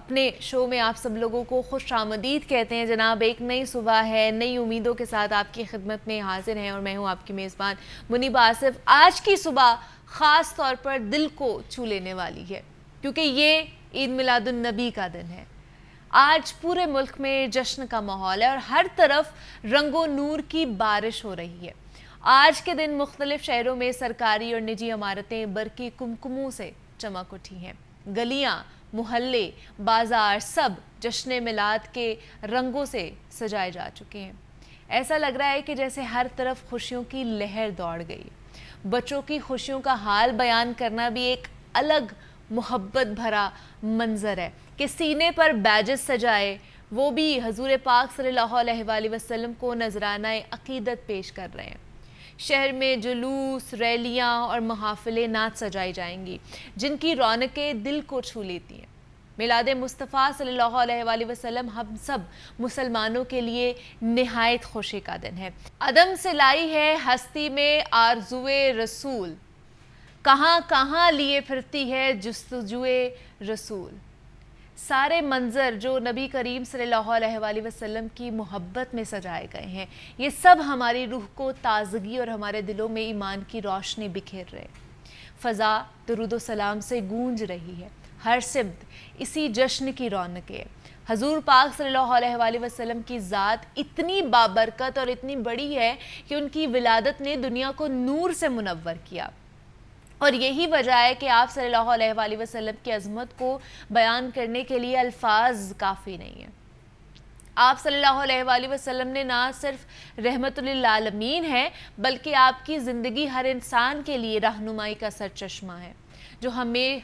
अपने शो में आप सब लोगों को खुशामदीद कहते हैं जनाब। एक नई सुबह है, नई उम्मीदों के साथ आपकी खिदमत में हाजिर हैं और मैं हूं आपकी मेज़बान मुनीब आसिफ। आज की सुबह ख़ास तौर पर दिल को छू लेने वाली है क्योंकि ये ईद मिलादुन नबी का दिन है। आज पूरे मुल्क में जश्न का माहौल है और हर तरफ रंगो नूर की बारिश हो रही है। आज के दिन मुख्तलिफ शहरों में सरकारी और निजी इमारतें बरकी कुमकुमों से चमक उठी हैं। गलियां, मोहल्ले, बाजार सब जश्न मिलाद के रंगों से सजाए जा चुके हैं। ऐसा लग रहा है कि जैसे हर तरफ खुशियों की लहर दौड़ गई। बच्चों की खुशियों का हाल बयान करना भी एक अलग मोहब्बत भरा मंजर है कि सीने पर बैजेस सजाए, वो भी हजूर पाक सल्लल्लाहु अलैहि वसल्लम को नजराना अकीदत पेश कर रहे हैं। शहर में जुलूस, रैलियां और महाफिलें नाच सजाई जाएंगी जिनकी रौनकें दिल को छू लेती हैं। मिलाद मुस्तफ़ा सल्लल्लाहु अलैहि वसल्लम हम सब मुसलमानों के लिए निहायत खुशी का दिन है। अदम से लाई है हस्ती में आरज़ुए रसूल, कहाँ कहाँ लिए फिरती है जुस्तजुए रसूल। सारे मंज़र जो नबी करीम सल्लल्लाहु अलैहि वसल्लम की मोहब्बत में सजाए गए हैं, ये सब हमारी रूह को ताज़गी और हमारे दिलों में ईमान की रोशनी बिखेर रहे। फ़ज़ा दुरूद व सलाम से गूंज रही है, हर सिमत इसी जश्न की रौनकें। हजूर पाक सल्लल्लाहु अलैहि वसल्लम की ज़ात इतनी बाबरकत और इतनी बड़ी है कि उनकी विलादत ने दुनिया को नूर से मुनव्वर किया और यही वजह है कि आप सल्लल्लाहु अलैहि वसल्लम की अज़मत को बयान करने के लिए अल्फाज काफ़ी नहीं है। आप सल्लल्लाहु अलैहि वसल्लम ने ना सिर्फ रहमतुल लिल आलमीन है बल्कि आपकी ज़िंदगी हर इंसान के लिए रहनुमाई का सरचश्मा है जो हमें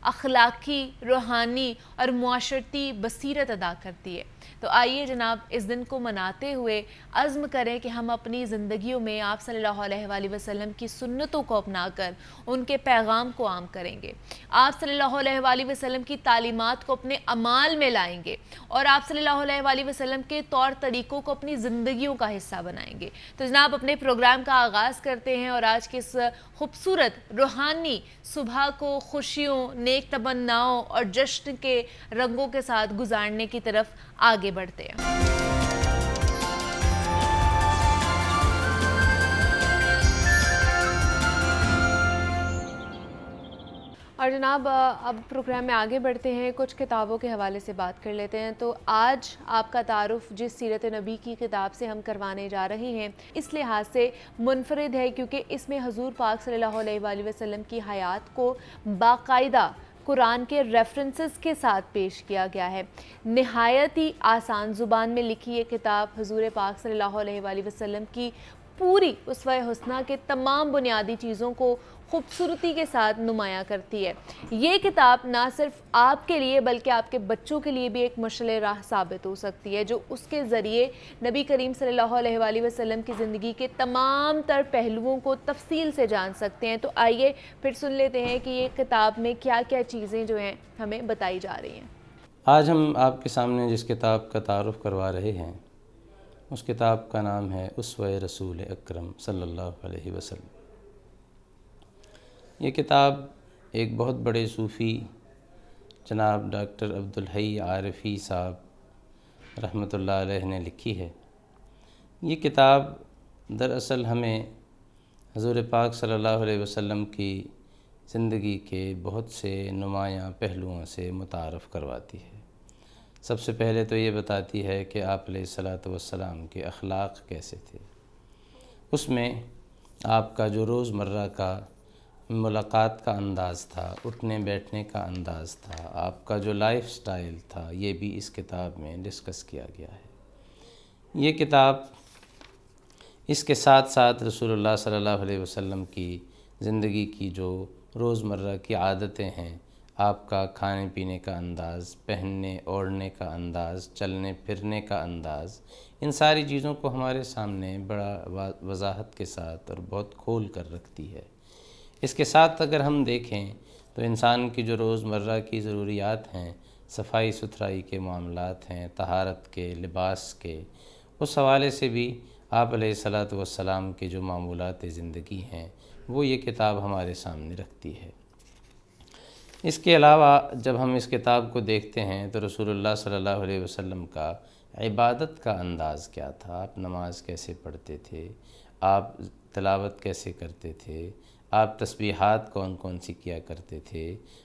अखलाकी, रूहानी और मुआशरती बसीरत अदा करती है। तो आइए जनाब इस दिन को मनाते हुए अज़्म करें कि हम अपनी ज़िंदगियों में आप सल्लल्लाहु अलैहि वसल्लम की सुन्नतों को अपनाकर उनके पैगाम को आम करेंगे। आप सल्लल्लाहु अलैहि वसल्लम की तालीमात को अपने अमाल में लाएंगे और आप सल्लल्लाहु अलैहि वसल्लम के तौर तरीक़ों को अपनी ज़िंदगियों का हिस्सा बनाएंगे। तो जनाब अपने प्रोग्राम का आगाज़ करते हैं और आज के इस खूबसूरत रूहानी सुबह को खुशियों, नेक तमन्नाओं और जश्न के रंगों के साथ गुजारने की तरफ आगे बढ़ते हैं। और जनाब अब प्रोग्राम में आगे बढ़ते हैं, कुछ किताबों के हवाले से बात कर लेते हैं। तो आज आपका तारुफ जिस सीरत नबी की किताब से हम करवाने जा रहे हैं इस लिहाज से मुनफरिद है क्योंकि इसमें हजूर पाक सल्लल्लाहु अलैहि वसल्लम की हयात को बाकायदा कुरान के रेफरेंसेस के साथ पेश किया गया है। नहायत ही आसान ज़ुबान में लिखी ये किताब हजूर पाक सल्लल्लाहु अलैहि वसल्लम की पूरी उसवा हुस्ना के तमाम बुनियादी चीज़ों को खूबसूरती के साथ नुमाया करती है। ये किताब ना सिर्फ आपके लिए बल्कि आपके बच्चों के लिए भी एक मशअल राह साबित हो सकती है जो उसके ज़रिए नबी करीम सल्लल्लाहु अलैहि वसल्लम की ज़िंदगी के तमाम तर पहलुओं को तफसील से जान सकते हैं। तो आइए फिर सुन लेते हैं कि ये किताब में क्या क्या चीज़ें जो हैं हमें बताई जा रही हैं। आज हम आपके सामने जिस किताब का तारुफ़ करवा रहे हैं उस किताब का नाम है उसवे रसूल अकरम सल्लल्लाहु अलैहि वसल्लम। ये किताब एक बहुत बड़े सूफ़ी जनाब डॉक्टर अब्दुल हई आरिफ़ी साहब रहमतुल्लाह अलैह ने लिखी है। ये किताब दरअसल हमें हज़ूर पाक सल्लल्लाहु अलैहि वसल्लम की ज़िंदगी के बहुत से नुमायाँ पहलुओं से मुतारफ़ करवाती है। सबसे पहले तो ये बताती है कि आप अलैहिस्सलातु वस्सलाम के अखलाक कैसे थे। उसमें आपका जो रोज़मर्रा का मुलाकात का अंदाज़ था, उठने बैठने का अंदाज़ था, आपका जो लाइफ स्टाइल था, ये भी इस किताब में डिस्कस किया गया है। ये किताब इसके साथ साथ रसूलुल्लाह सल्लल्लाहु अलैहि वसल्लम की ज़िंदगी की जो रोज़मर्रा की आदतें हैं, आपका खाने पीने का अंदाज़, पहनने ओढ़ने का अंदाज़, चलने फिरने का अंदाज़, इन सारी चीज़ों को हमारे सामने बड़ा वजाहत के साथ और बहुत खोल कर रखती है। इसके साथ अगर हम देखें तो इंसान की जो रोज़मर्रा की ज़रूरियात हैं, सफाई सुथराई के मामलात हैं, तहारत के, लिबास के, उस हवाले से भी आप अलैहिस्सलातु वस्सलाम के जो मामूलात ज़िंदगी हैं वो ये किताब हमारे सामने रखती है। इसके अलावा जब हम इस किताब को देखते हैं तो रसूलुल्लाह सल्लल्लाहु अलैहि वसल्लम का इबादत का अंदाज़ क्या था, आप नमाज कैसे पढ़ते थे, आप तिलावत कैसे करते थे, आप तस्बीहात कौन कौन सी किया करते थे,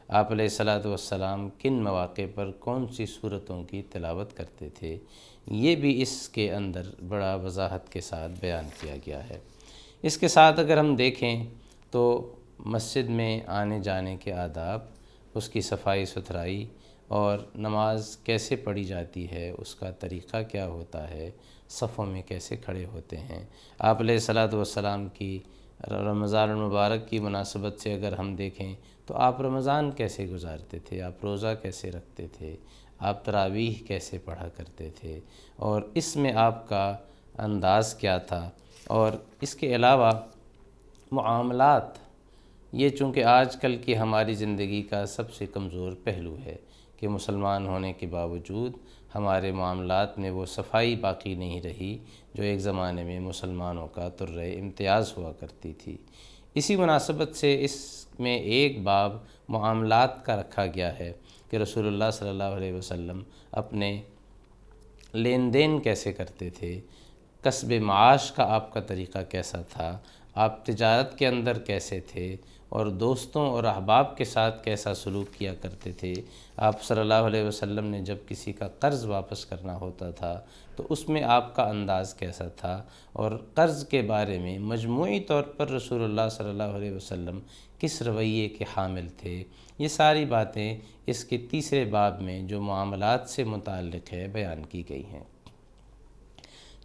आप अलैहिस्सलातु वस्सलाम किन मौक़े पर कौन सी सूरतों की तिलावत करते थे, ये भी इसके अंदर बड़ा वजाहत के साथ बयान किया गया है। इसके साथ अगर हम देखें तो मस्जिद में आने जाने के आदाब, उसकी सफाई सुथराई और नमाज कैसे पढ़ी जाती है, उसका तरीक़ा क्या होता है, सफ़ों में कैसे खड़े होते हैं। आप अलैहिस्सलातु वस्सलाम की रमज़ान मुबारक की मुनासबत से अगर हम देखें तो आप रमज़ान कैसे गुजारते थे, आप रोज़ा कैसे रखते थे, आप तरावीह कैसे पढ़ा करते थे और इसमें आपका अंदाज़ क्या था। और इसके अलावा मुआमलात, ये चूँकि आजकल की हमारी ज़िंदगी का सबसे कमज़ोर पहलू है कि मुसलमान होने के बावजूद हमारे मामलात में वो सफाई बाकी नहीं रही जो एक ज़माने में मुसलमानों का तुर्रे इम्तियाज़ हुआ करती थी। इसी मुनासबत से इसमें एक बाब मामलात का रखा गया है कि रसूलुल्लाह सल्लल्लाहु अलैहि वसल्लम अपने लेन देन कैसे करते थे, कसब माश का आपका तरीक़ा कैसा था, आप तिजारत के अंदर कैसे थे और दोस्तों और अहबाब के साथ कैसा सलूक किया करते थे। आप सल्लल्लाहु अलैहि वसल्लम ने जब किसी का कर्ज़ वापस करना होता था तो उसमें आपका अंदाज़ कैसा था और कर्ज़ के बारे में मजमूई तौर पर रसूलुल्लाह सल्लल्लाहु अलैहि वसल्लम किस रवैये के हामिल थे। ये सारी बातें इसके तीसरे बाब में जो मामलात से मुताल्लिक़ है बयान की गई हैं।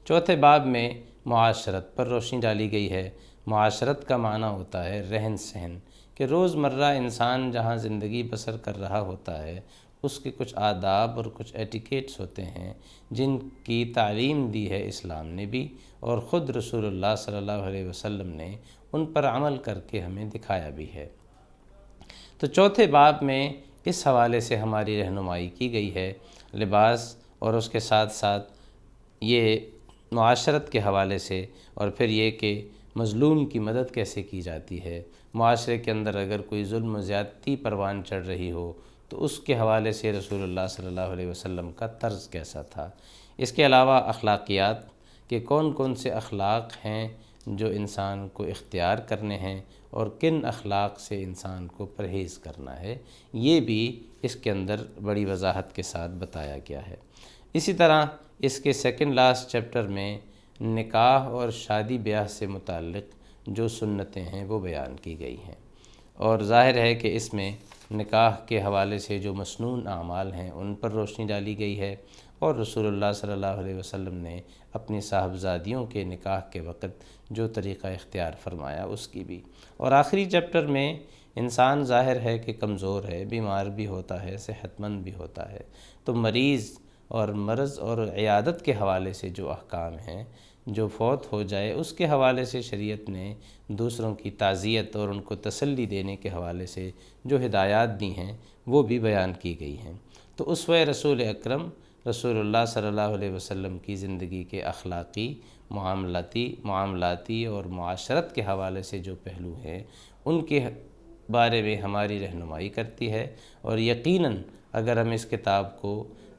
चौथे बाब में मुआशरत पर रोशनी डाली गई है। मुआशरत का माना होता है रहन सहन, कि रोज़मर्रा इंसान जहाँ ज़िंदगी बसर कर रहा होता है उसके कुछ आदाब और कुछ एटिकेट्स होते हैं जिनकी तालीम दी है इस्लाम ने भी और ख़ुद रसूलुल्लाह सल्लल्लाहु अलैहि वसल्लम ने उन पर अमल करके हमें दिखाया भी है। तो चौथे बाब में इस हवाले से हमारी रहनुमाई की गई है लिबास और उसके साथ साथ ये मुआशरत के हवाले से, और फिर ये कि मज़लूम की मदद कैसे की जाती है। मुआशरे के अंदर अगर कोई जुल्म ज़्यादती परवान चढ़ रही हो तो उसके हवाले से रसूलुल्लाह सल्लल्लाहु अलैहि वसल्लम का तर्ज़ कैसा था। इसके अलावा अखलाकियात के कौन कौन से अखलाक हैं जो इंसान को इख्तियार करने हैं और किन अखलाक से इंसान को परहेज़ करना है, ये भी इसके अंदर बड़ी वजाहत के साथ बताया गया है। इसी तरह इसके सेकंड लास्ट चैप्टर में निकाह और शादी ब्याह से मुताल्लिक़ जो सुन्नतें हैं वो बयान की गई हैं और ज़ाहिर है कि इसमें निकाह के हवाले से जो मसनून आमाल हैं उन पर रोशनी डाली गई है और रसूलुल्लाह सल्लल्लाहु अलैहि वसल्लम ने अपनी साहबजादियों के निकाह के वक़्त जो तरीक़ा इख्तियार फरमाया उसकी भी। और आखिरी चैप्टर में इंसान ज़ाहिर है कि कमज़ोर है, बीमार भी होता है, सेहतमंद भी होता है, तो मरीज़ और मर्ज़ और इयादत के हवाले से जो अहकाम हैं, जो फ़ौत हो जाए उसके हवाले से शरीयत ने दूसरों की ताज़ियत और उनको तसल्ली देने के हवाले से जो हिदायत दी हैं वो भी बयान की गई हैं। तो उसवे रसूल अकरम रसूलुल्लाह सल्लल्लाहु अलैहि वसल्लम की ज़िंदगी के अखलाक़ी, मामलाती और मुआशरत के हवाले से जो पहलू हैं उनके बारे में हमारी रहनुमाई करती है। और यकीनन अगर हम इस किताब को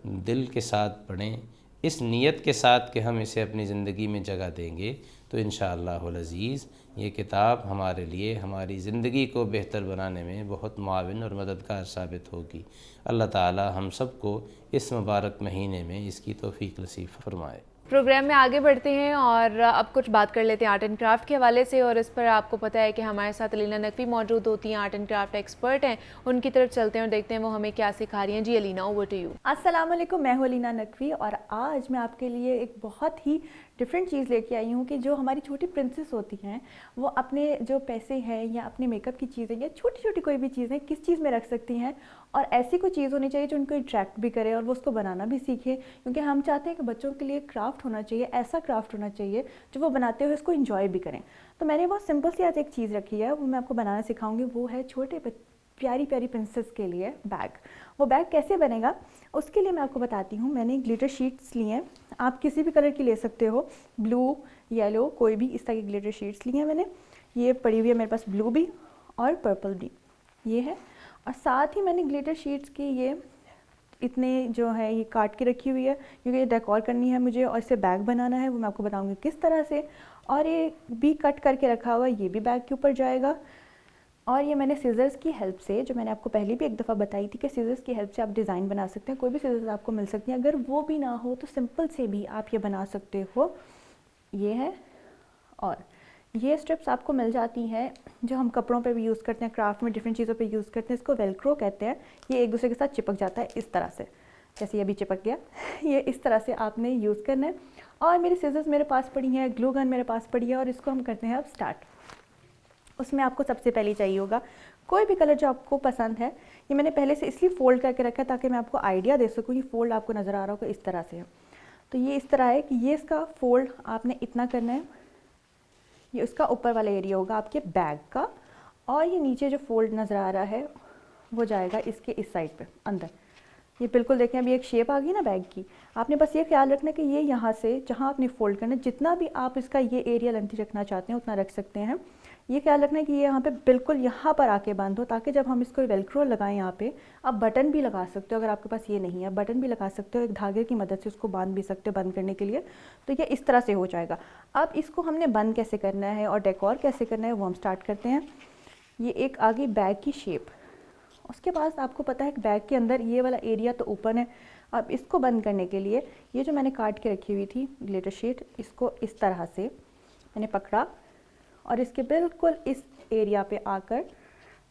दिल के साथ पढ़ें, इस नीयत के साथ कि हम इसे अपनी ज़िंदगी में जगह देंगे, तो इंशाअल्लाहुल अज़ीज़ ये किताब हमारे लिए हमारी ज़िंदगी को बेहतर बनाने में बहुत मुआविन और मददगार साबित होगी। अल्लाह ताला हम सब को इस मुबारक महीने में इसकी तौफ़ीक़ नसीब फरमाए। प्रोग्राम में आगे बढ़ते हैं और अब कुछ बात कर लेते हैं आर्ट एंड क्राफ्ट के हवाले से। और इस पर आपको पता है कि हमारे साथ अलीना नकवी मौजूद होती हैं, आर्ट एंड क्राफ्ट एक्सपर्ट हैं। उनकी तरफ चलते हैं और देखते हैं वो हमें क्या सिखा रही हैं। जी अलीना, ओवर टू यू। अस्सलाम वालेकुम, मैं हूँ अलीना नकवी और आज मैं आपके लिए एक बहुत ही डिफरेंट चीज़ लेके आई हूँ कि जो हमारी छोटी प्रिंसेस होती हैं वो अपने जो पैसे हैं या अपने मेकअप की चीज़ें या छोटी छोटी कोई भी चीज़ें किस चीज़ में रख सकती हैं, और ऐसी कोई चीज़ होनी चाहिए जो उनको अट्रैक्ट भी करे और वो उसको बनाना भी सीखे, क्योंकि हम चाहते हैं कि बच्चों के लिए क्राफ्ट होना चाहिए, ऐसा क्राफ्ट होना चाहिए जो वो बनाते हुए उसको इंजॉय भी करें। तो मैंने बहुत सिंपल सी आज एक चीज़ रखी है, वो मैं आपको बनाना सिखाऊंगी। वो है छोटे प्यारी प्यारी प्रिंसेस के लिए बैग। वो बैग कैसे बनेगा उसके लिए मैं आपको बताती हूँ। मैंने ग्लिटर शीट्स ली हैं, आप किसी भी कलर की ले सकते हो, ब्लू, येलो, कोई भी इस तरह की ग्लिटर शीट्स ली हैं मैंने। ये पड़ी हुई है मेरे पास ब्लू भी और पर्पल भी, ये है। और साथ ही मैंने ग्लिटर शीट्स की ये इतने जो है ये काट के रखी हुई है, क्योंकि ये डेकोर करनी है मुझे और इसे बैग बनाना है, वो मैं आपको बताऊंगी किस तरह से। और ये भी कट करके रखा हुआ है, ये भी बैग के ऊपर जाएगा। और ये मैंने सीजर्स की हेल्प से, जो मैंने आपको पहले भी एक दफ़ा बताई थी कि सीजर्स की हेल्प से आप डिज़ाइन बना सकते हैं, कोई भी सीजर्स आपको मिल सकती हैं। अगर वो भी ना हो तो सिंपल से भी आप ये बना सकते हो। ये है, और ये स्ट्रिप्स आपको मिल जाती हैं जो हम कपड़ों पे भी यूज़ करते हैं, क्राफ्ट में डिफरेंट चीज़ों पे यूज़ करते हैं। इसको वेलक्रो कहते हैं। ये एक दूसरे के साथ चिपक जाता है इस तरह से, जैसे ये भी चिपक गया। ये इस तरह से आपने यूज़ करना है। और मेरी सीजर्स मेरे पास पड़ी हैं, ग्लू गन मेरे पास पड़ी है, और इसको हम करते हैं अब स्टार्ट। उसमें आपको सबसे पहले चाहिए होगा कोई भी कलर जो आपको पसंद है। ये मैंने पहले से इसलिए फ़ोल्ड करके रखा है ताकि मैं आपको आइडिया दे सकूँ। ये फ़ोल्ड आपको नज़र आ रहा होगा इस तरह से है। तो ये इस तरह है कि ये इसका फ़ोल्ड आपने इतना करना है, ये उसका ऊपर वाला एरिया होगा आपके बैग का, और ये नीचे जो फोल्ड नज़र आ रहा है वो जाएगा इसके इस साइड पे अंदर। ये बिल्कुल देखें अभी एक शेप आ गई ना बैग की। आपने बस ये ख्याल रखना कि ये यहाँ से जहाँ आपने फ़ोल्ड करना है, जितना भी आप इसका ये एरिया लेंथी रखना चाहते हैं उतना रख सकते हैं। ये ख्याल रखना है कि ये यहाँ पे बिल्कुल यहाँ पर आके बंद हो, ताकि जब हम इसको वेलक्रो लगाएं यहाँ पे, आप बटन भी लगा सकते हो। अगर आपके पास ये नहीं है, बटन भी लगा सकते हो, एक धागे की मदद से उसको बांध भी सकते हो बंद करने के लिए। तो ये इस तरह से हो जाएगा। अब इसको हमने बंद कैसे करना है और डेकोर कैसे करना है वो हम स्टार्ट करते हैं। ये एक आ गई बैग की शेप। उसके बाद आपको पता है कि बैग के अंदर ये वाला एरिया तो ओपन है। अब इसको बंद करने के लिए ये जो मैंने काट के रखी हुई थी ग्लिटर शीट, इसको इस तरह से मैंने पकड़ा और इसके बिल्कुल इस एरिया पे आकर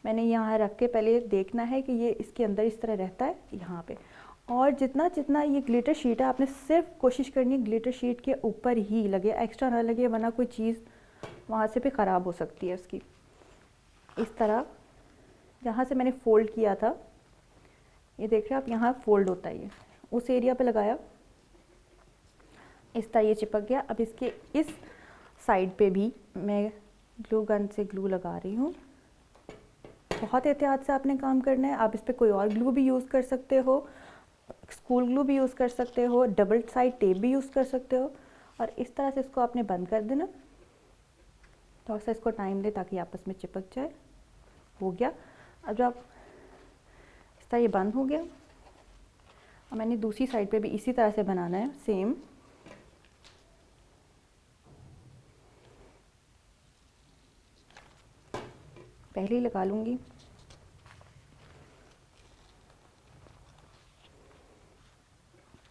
मैंने यहाँ रख के पहले देखना है कि ये इसके अंदर इस तरह रहता है यहाँ पे। और जितना जितना ये ग्लिटर शीट है, आपने सिर्फ कोशिश करनी है ग्लिटर शीट के ऊपर ही लगे, एक्स्ट्रा ना लगे, वरना कोई चीज़ वहाँ से भी ख़राब हो सकती है उसकी। इस तरह जहाँ से मैंने फ़ोल्ड किया था, ये देख रहे हैं आप, यहाँ फ़ोल्ड होता है, ये उस एरिया पे लगाया, इस तरह ये चिपक गया। अब इसके इस साइड पे भी मैं ग्लू गन से ग्लू लगा रही हूँ। बहुत एहतियात से आपने काम करना है। आप इस पर कोई और ग्लू भी यूज़ कर सकते हो, स्कूल ग्लू भी यूज़ कर सकते हो, डबल साइड टेप भी यूज़ कर सकते हो। और इस तरह से इसको आपने बंद कर देना। थोड़ा सा इसको टाइम दे ताकि आपस में चिपक जाए। हो गया। अब जब इस तरह ये बंद हो गया, और मैंने दूसरी साइड पे भी इसी तरह से बनाना है सेम। पहले ही लगा लूँगी।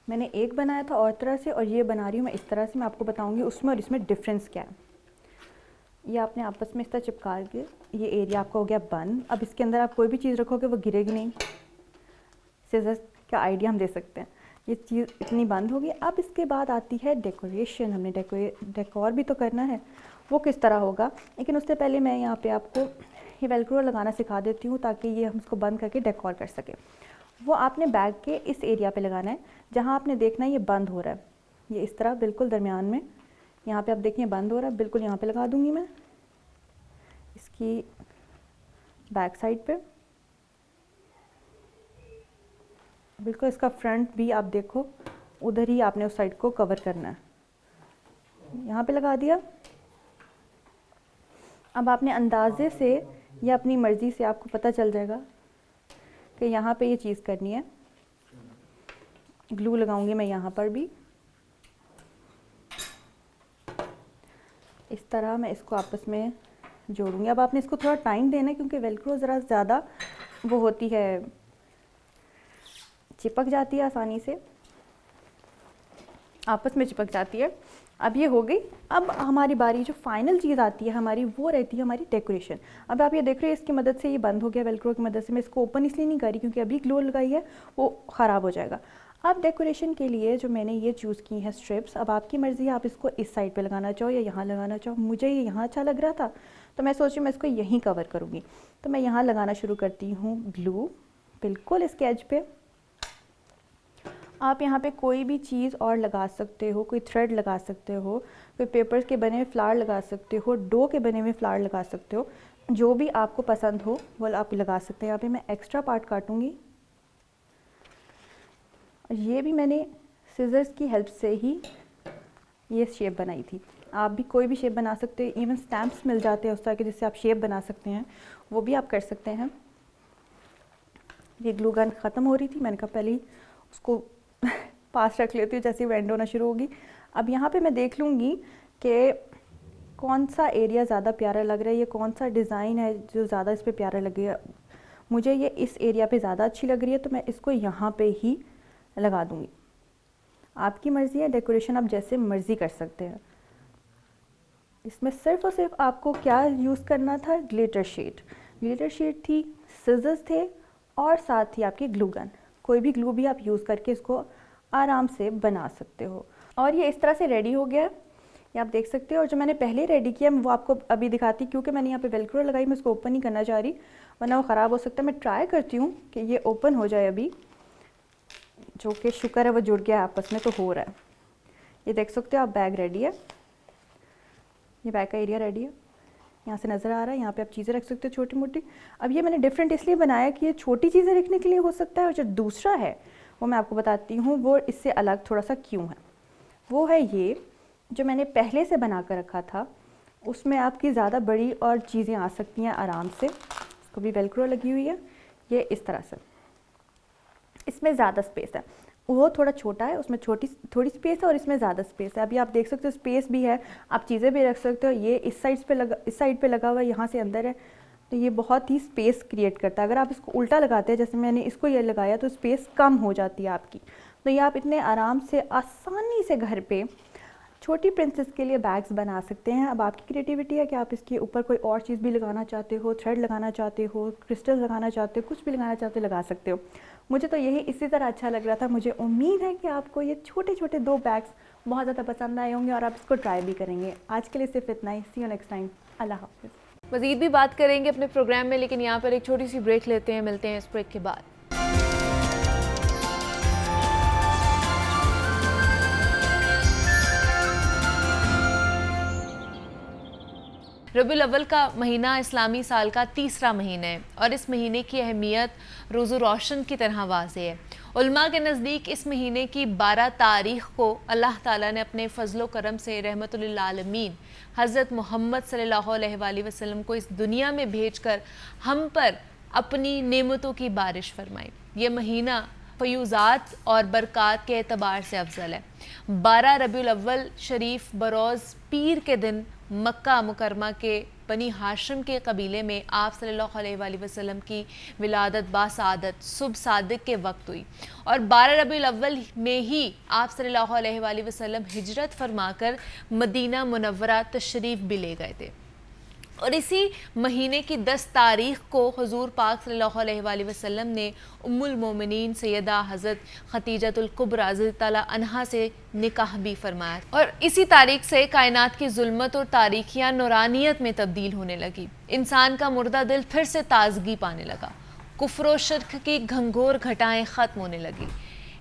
मैंने एक बनाया था और तरह से, और ये बना रही हूँ मैं इस तरह से। मैं आपको बताऊँगी उसमें और इसमें डिफरेंस क्या है। ये आपने आपस में इस तरह चिपका के, ये एरिया आपका हो गया बंद। अब इसके अंदर आप कोई भी चीज़ रखोगे वो गिरेगी नहीं। सीजर्स का आइडिया हम दे सकते हैं। ये चीज़ इतनी बंद होगी। अब इसके बाद आती है डेकोरेशन। हमने डेकोर भी तो करना है, वो किस तरह होगा। लेकिन उससे पहले मैं यहाँ पे आपको ये वेलक्रो लगाना सिखा देती हूँ ताकि ये हम इसको बंद करके डेकोर कर सकें। वो आपने बैग के इस एरिया पे लगाना है जहाँ आपने देखना है ये बंद हो रहा है। ये इस तरह बिल्कुल दरमियान में, यहाँ पे आप देखिए बंद हो रहा है, बिल्कुल यहाँ पे लगा दूँगी मैं इसकी बैक साइड पे। बिल्कुल इसका फ्रंट भी आप देखो, उधर ही आपने उस साइड को कवर करना है। यहाँ पे लगा दिया। अब आपने अंदाजे से या अपनी मर्ज़ी से आपको पता चल जाएगा कि यहाँ पे ये चीज़ करनी है। ग्लू लगाऊंगी मैं यहाँ पर भी। इस तरह मैं इसको आपस में जोड़ूंगी। अब आपने इसको थोड़ा टाइम देना है क्योंकि वेलक्रो ज़रा ज़्यादा वो होती है, चिपक जाती है आसानी से, आपस में चिपक जाती है। अब ये हो गई। अब हमारी बारी जो फाइनल चीज़ आती है हमारी, वो रहती है हमारी डेकोरेशन। अब आप ये देख रहे हैं इसकी मदद से ये बंद हो गया वेलक्रो की मदद से। मैं इसको ओपन इसलिए नहीं कर रही क्योंकि अभी ग्लू लगाई है, वो ख़राब हो जाएगा। अब डेकोरेशन के लिए जो मैंने ये चूज़ की हैं स्ट्रिप्स, अब आपकी मर्ज़ी है, आप इसको इस साइड पे लगाना चाहो या यहाँ लगाना चाहो। मुझे ये यहाँ अच्छा लग रहा था तो मैं सोच रही हूँ मैं इसको यहीं कवर करूँगी। तो मैं यहाँ लगाना शुरू करती हूँ ग्लू, बिल्कुल इसके एज पे। आप यहाँ पे कोई भी चीज़ और लगा सकते हो, कोई थ्रेड लगा सकते हो, कोई पेपर्स के बने हुए फ्लावर लगा सकते हो, डो के बने हुए फ्लावर लगा सकते हो, जो भी आपको पसंद हो वो आप लगा सकते हैं। यहाँ पे मैं एक्स्ट्रा पार्ट काटूँगी। ये भी मैंने सीजर्स की हेल्प से ही ये शेप बनाई थी। आप भी कोई भी शेप बना सकते हैं। इवन स्टैम्प्स मिल जाते हैं उस तरह के जिससे आप शेप बना सकते हैं, वो भी आप कर सकते हैं। ये ग्लू गन ख़त्म हो रही थी, मैंने कहा पहले ही उसको पास रख लेती हूँ जैसे ही वेंड होना शुरू होगी। अब यहाँ पे मैं देख लूँगी कि कौन सा एरिया ज़्यादा प्यारा लग रहा है, ये कौन सा डिज़ाइन है जो ज़्यादा इस पर प्यारा लगेगा। मुझे ये इस एरिया पे ज़्यादा अच्छी लग रही है तो मैं इसको यहाँ पे ही लगा दूँगी। आपकी मर्ज़ी है, डेकोरेशन आप जैसे मर्ज़ी कर सकते हैं। इसमें सिर्फ़ और सिर्फ आपको क्या यूज़ करना था, ग्लिटर शीट थी, सिजर्स थे और साथ ही आपकी ग्लू गन। कोई भी ग्लू भी आप यूज़ करके इसको आराम से बना सकते हो। और ये इस तरह से रेडी हो गया है, ये आप देख सकते हो। और जो मैंने पहले रेडी किया वो आपको अभी दिखाती, क्योंकि मैंने यहाँ पे वेलक्रो लगाई, मैं इसको ओपन नहीं करना चाह रही वरना वो ख़राब हो सकता है। मैं ट्राई करती हूँ कि ये ओपन हो जाए अभी, जो कि शुक्र है वो जुड़ गया आपस में तो हो रहा है। ये देख सकते हो आप, बैग रेडी है, ये बैग का एरिया रेडी है, यहाँ से नज़र आ रहा है। यहाँ पे आप चीज़ें रख सकते हो छोटी मोटी। अब ये मैंने डिफरेंट इसलिए बनाया कि ये छोटी चीज़ें रखने के लिए हो सकता है, और जो दूसरा है वो मैं आपको बताती हूँ वो इससे अलग थोड़ा सा क्यों है। वो है ये जो मैंने पहले से बना कर रखा था, उसमें आपकी ज़्यादा बड़ी और चीज़ें आ सकती हैं आराम से। इसको भी वेलक्रो लगी हुई है, ये इस तरह से। इसमें ज़्यादा स्पेस है, वो थोड़ा छोटा है, उसमें थोड़ी स्पेस है और इसमें ज़्यादा स्पेस है। अभी आप देख सकते हो स्पेस भी है, आप चीज़ें भी रख सकते हो। ये इस साइड पे लगा हुआ है, यहाँ से अंदर है, तो ये बहुत ही स्पेस क्रिएट करता है। अगर आप इसको उल्टा लगाते हैं, जैसे मैंने इसको ये लगाया, तो स्पेस कम हो जाती है आपकी। तो ये आप इतने आराम से आसानी से घर पे छोटी प्रिंसेस के लिए बैग्स बना सकते हैं। अब आपकी क्रिएटिविटी है कि आप इसके ऊपर कोई और चीज़ भी लगाना चाहते हो, थ्रेड लगाना चाहते हो, क्रिस्टल लगाना चाहते हो, कुछ भी लगाना चाहते हो लगा सकते हो। मुझे तो यही इसी तरह अच्छा लग रहा था। मुझे उम्मीद है कि आपको ये छोटे छोटे 2 बैग्स बहुत ज़्यादा पसंद आए होंगे और आप इसको ट्राई भी करेंगे। आज के लिए सिर्फ इतना ही। सी यू नेक्स्ट टाइम। अल्लाह हाफ़िज़। मज़ीद भी बात करेंगे अपने प्रोग्राम में, लेकिन यहाँ पर एक छोटी सी ब्रेक लेते हैं। मिलते हैं इस ब्रेक के बाद। रबीउल अव्वल का महीना इस्लामी साल का तीसरा महीना है और इस महीने की अहमियत रोज़ रोशन की तरह वाज़ेह है। उलमा के नज़दीक इस महीने की 12 तारीख़ को अल्लाह ताला ने अपने फ़ज़्ल व करम से रहमतुल लिल आलमीन हज़रत मोहम्मद सल्लल्लाहु अलैहि वसल्लम को इस दुनिया में भेजकर हम पर अपनी नेमतों की बारिश फरमाई। ये महीना फ़यूज़ात और बरक़ात के एतबार से अफजल है। 12 रबीउल अव्वल शरीफ बरोज़ पीर के दिन मक्का मुकरमा के बनी हाशिम के कबीले में आप सल्लल्लाहु अलैहि वसल्लम की विलादत बासादत सुबह सादिक के वक्त हुई और 12 रबीउल अव्वल में ही आप सल्लल्लाहु अलैहि वसल्लम हिजरत फरमाकर मदीना मुनव्वरा तशरीफ़ भी ले गए थे। और इसी महीने की 10 तारीख़ को हुज़ूर पाक सल्लल्लाहु अलैहि वसल्लम ने उम्मुल मोमिनीन सैयदा हज़रत खतीजतुल कुबरा रज़ी ताला अन्हा से निकाह भी फरमाया और इसी तारीख से कायनात की जुल्मत और तारीखियाँ नूरानियत में तब्दील होने लगी। इंसान का मुर्दा दिल फिर से ताजगी पाने लगा, कुफ्र और शिर्क की घंघोर घटाएं ख़त्म होने लगी।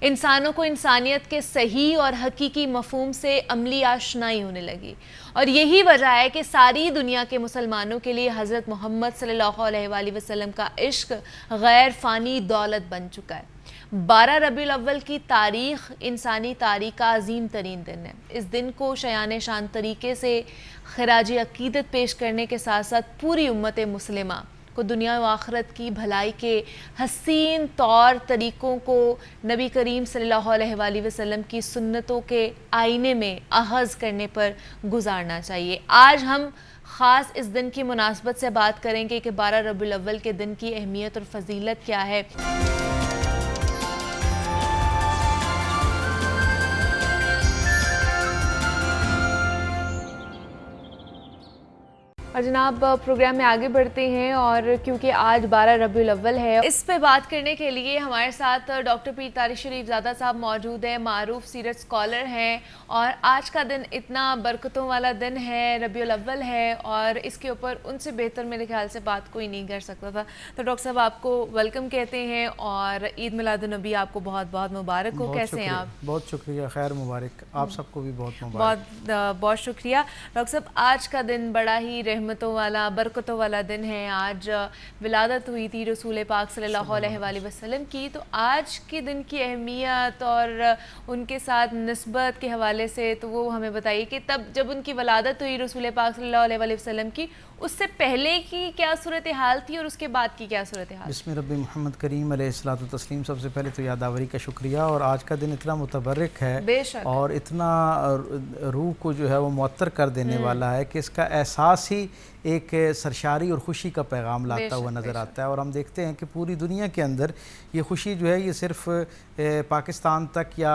इंसानों को इंसानियत के सही और हकीकी मफहूम से अमली आशनाई होने लगी और यही वजह है कि सारी दुनिया के मुसलमानों के लिए हज़रत मोहम्मद सल्लल्लाहु अलैहि वसल्लम का इश्क गैर फ़ानी दौलत बन चुका है। 12 रबीउल अव्वल की तारीख़ इंसानी तारीख़ का अजीम तरीन दिन है। इस दिन को शयान शान तरीके से खिराज अक़ीदत पेश करने के साथ साथ पूरी उम्मत मुस्लिमा को दुनिया व आखिरत की भलाई के हसीन तौर तरीक़ों को नबी करीम सल्लल्लाहु अलैहि वसल्लम की सुन्नतों के आईने में अहज़ करने पर गुजारना चाहिए। आज हम ख़ास इस दिन की मुनासबत से बात करेंगे कि 12 रबीउल अव्वल के दिन की अहमियत और फजीलत क्या है। और जनाब प्रोग्राम में आगे बढ़ते हैं और क्योंकि आज 12 रबीउल अव्वल है, इस पे बात करने के लिए हमारे साथ डॉक्टर पीर तारिक शरीफ ज़ादा साहब मौजूद हैं, मारूफ सीरत स्कॉलर हैं और आज का दिन इतना बरकतों वाला दिन है, रबीउल अव्वल है और इसके ऊपर उनसे बेहतर मेरे ख्याल से बात कोई नहीं कर सकता था। तो डॉक्टर साहब आपको वेलकम कहते हैं और ईद मिलादुन्नबी आपको बहुत बहुत मुबारक हो। कैसे हैं आप? बहुत शुक्रिया, खैर मुबारक। आप सबको भी बहुत मुबारक। बहुत शुक्रिया डॉक्टर साहब। आज का दिन बड़ा ही रहमतों वाला, बरकतों वाला दिन है। आज विलादत हुई थी रसूल पाक सल्लल्लाहु अलैहि वसल्लम की। तो आज के दिन की अहमियत और उनके साथ निस्बत के हवाले से तो वो हमें बताइए कि तब जब उनकी विलादत हुई रसूल पाक सल्लल्लाहु अलैहि वसल्लम की, उससे पहले की क्या सूरत हाल थी और उसके बाद की क्या सूरत हाल? बिस्मिल्लाह रब्बी मोहम्मद करीम अलैहिस्सलातु तस्लीम। सबसे पहले तो यादावरी का शुक्रिया। और आज का दिन इतना मुतबर्रिक है और इतना रूह को जो है वो मुअत्तर कर देने वाला है कि इसका एहसास ही एक सरशारी और ख़ुशी का पैगाम लाता हुआ नज़र आता है। और हम देखते हैं कि पूरी दुनिया के अंदर ये ख़ुशी जो है ये सिर्फ़ पाकिस्तान तक या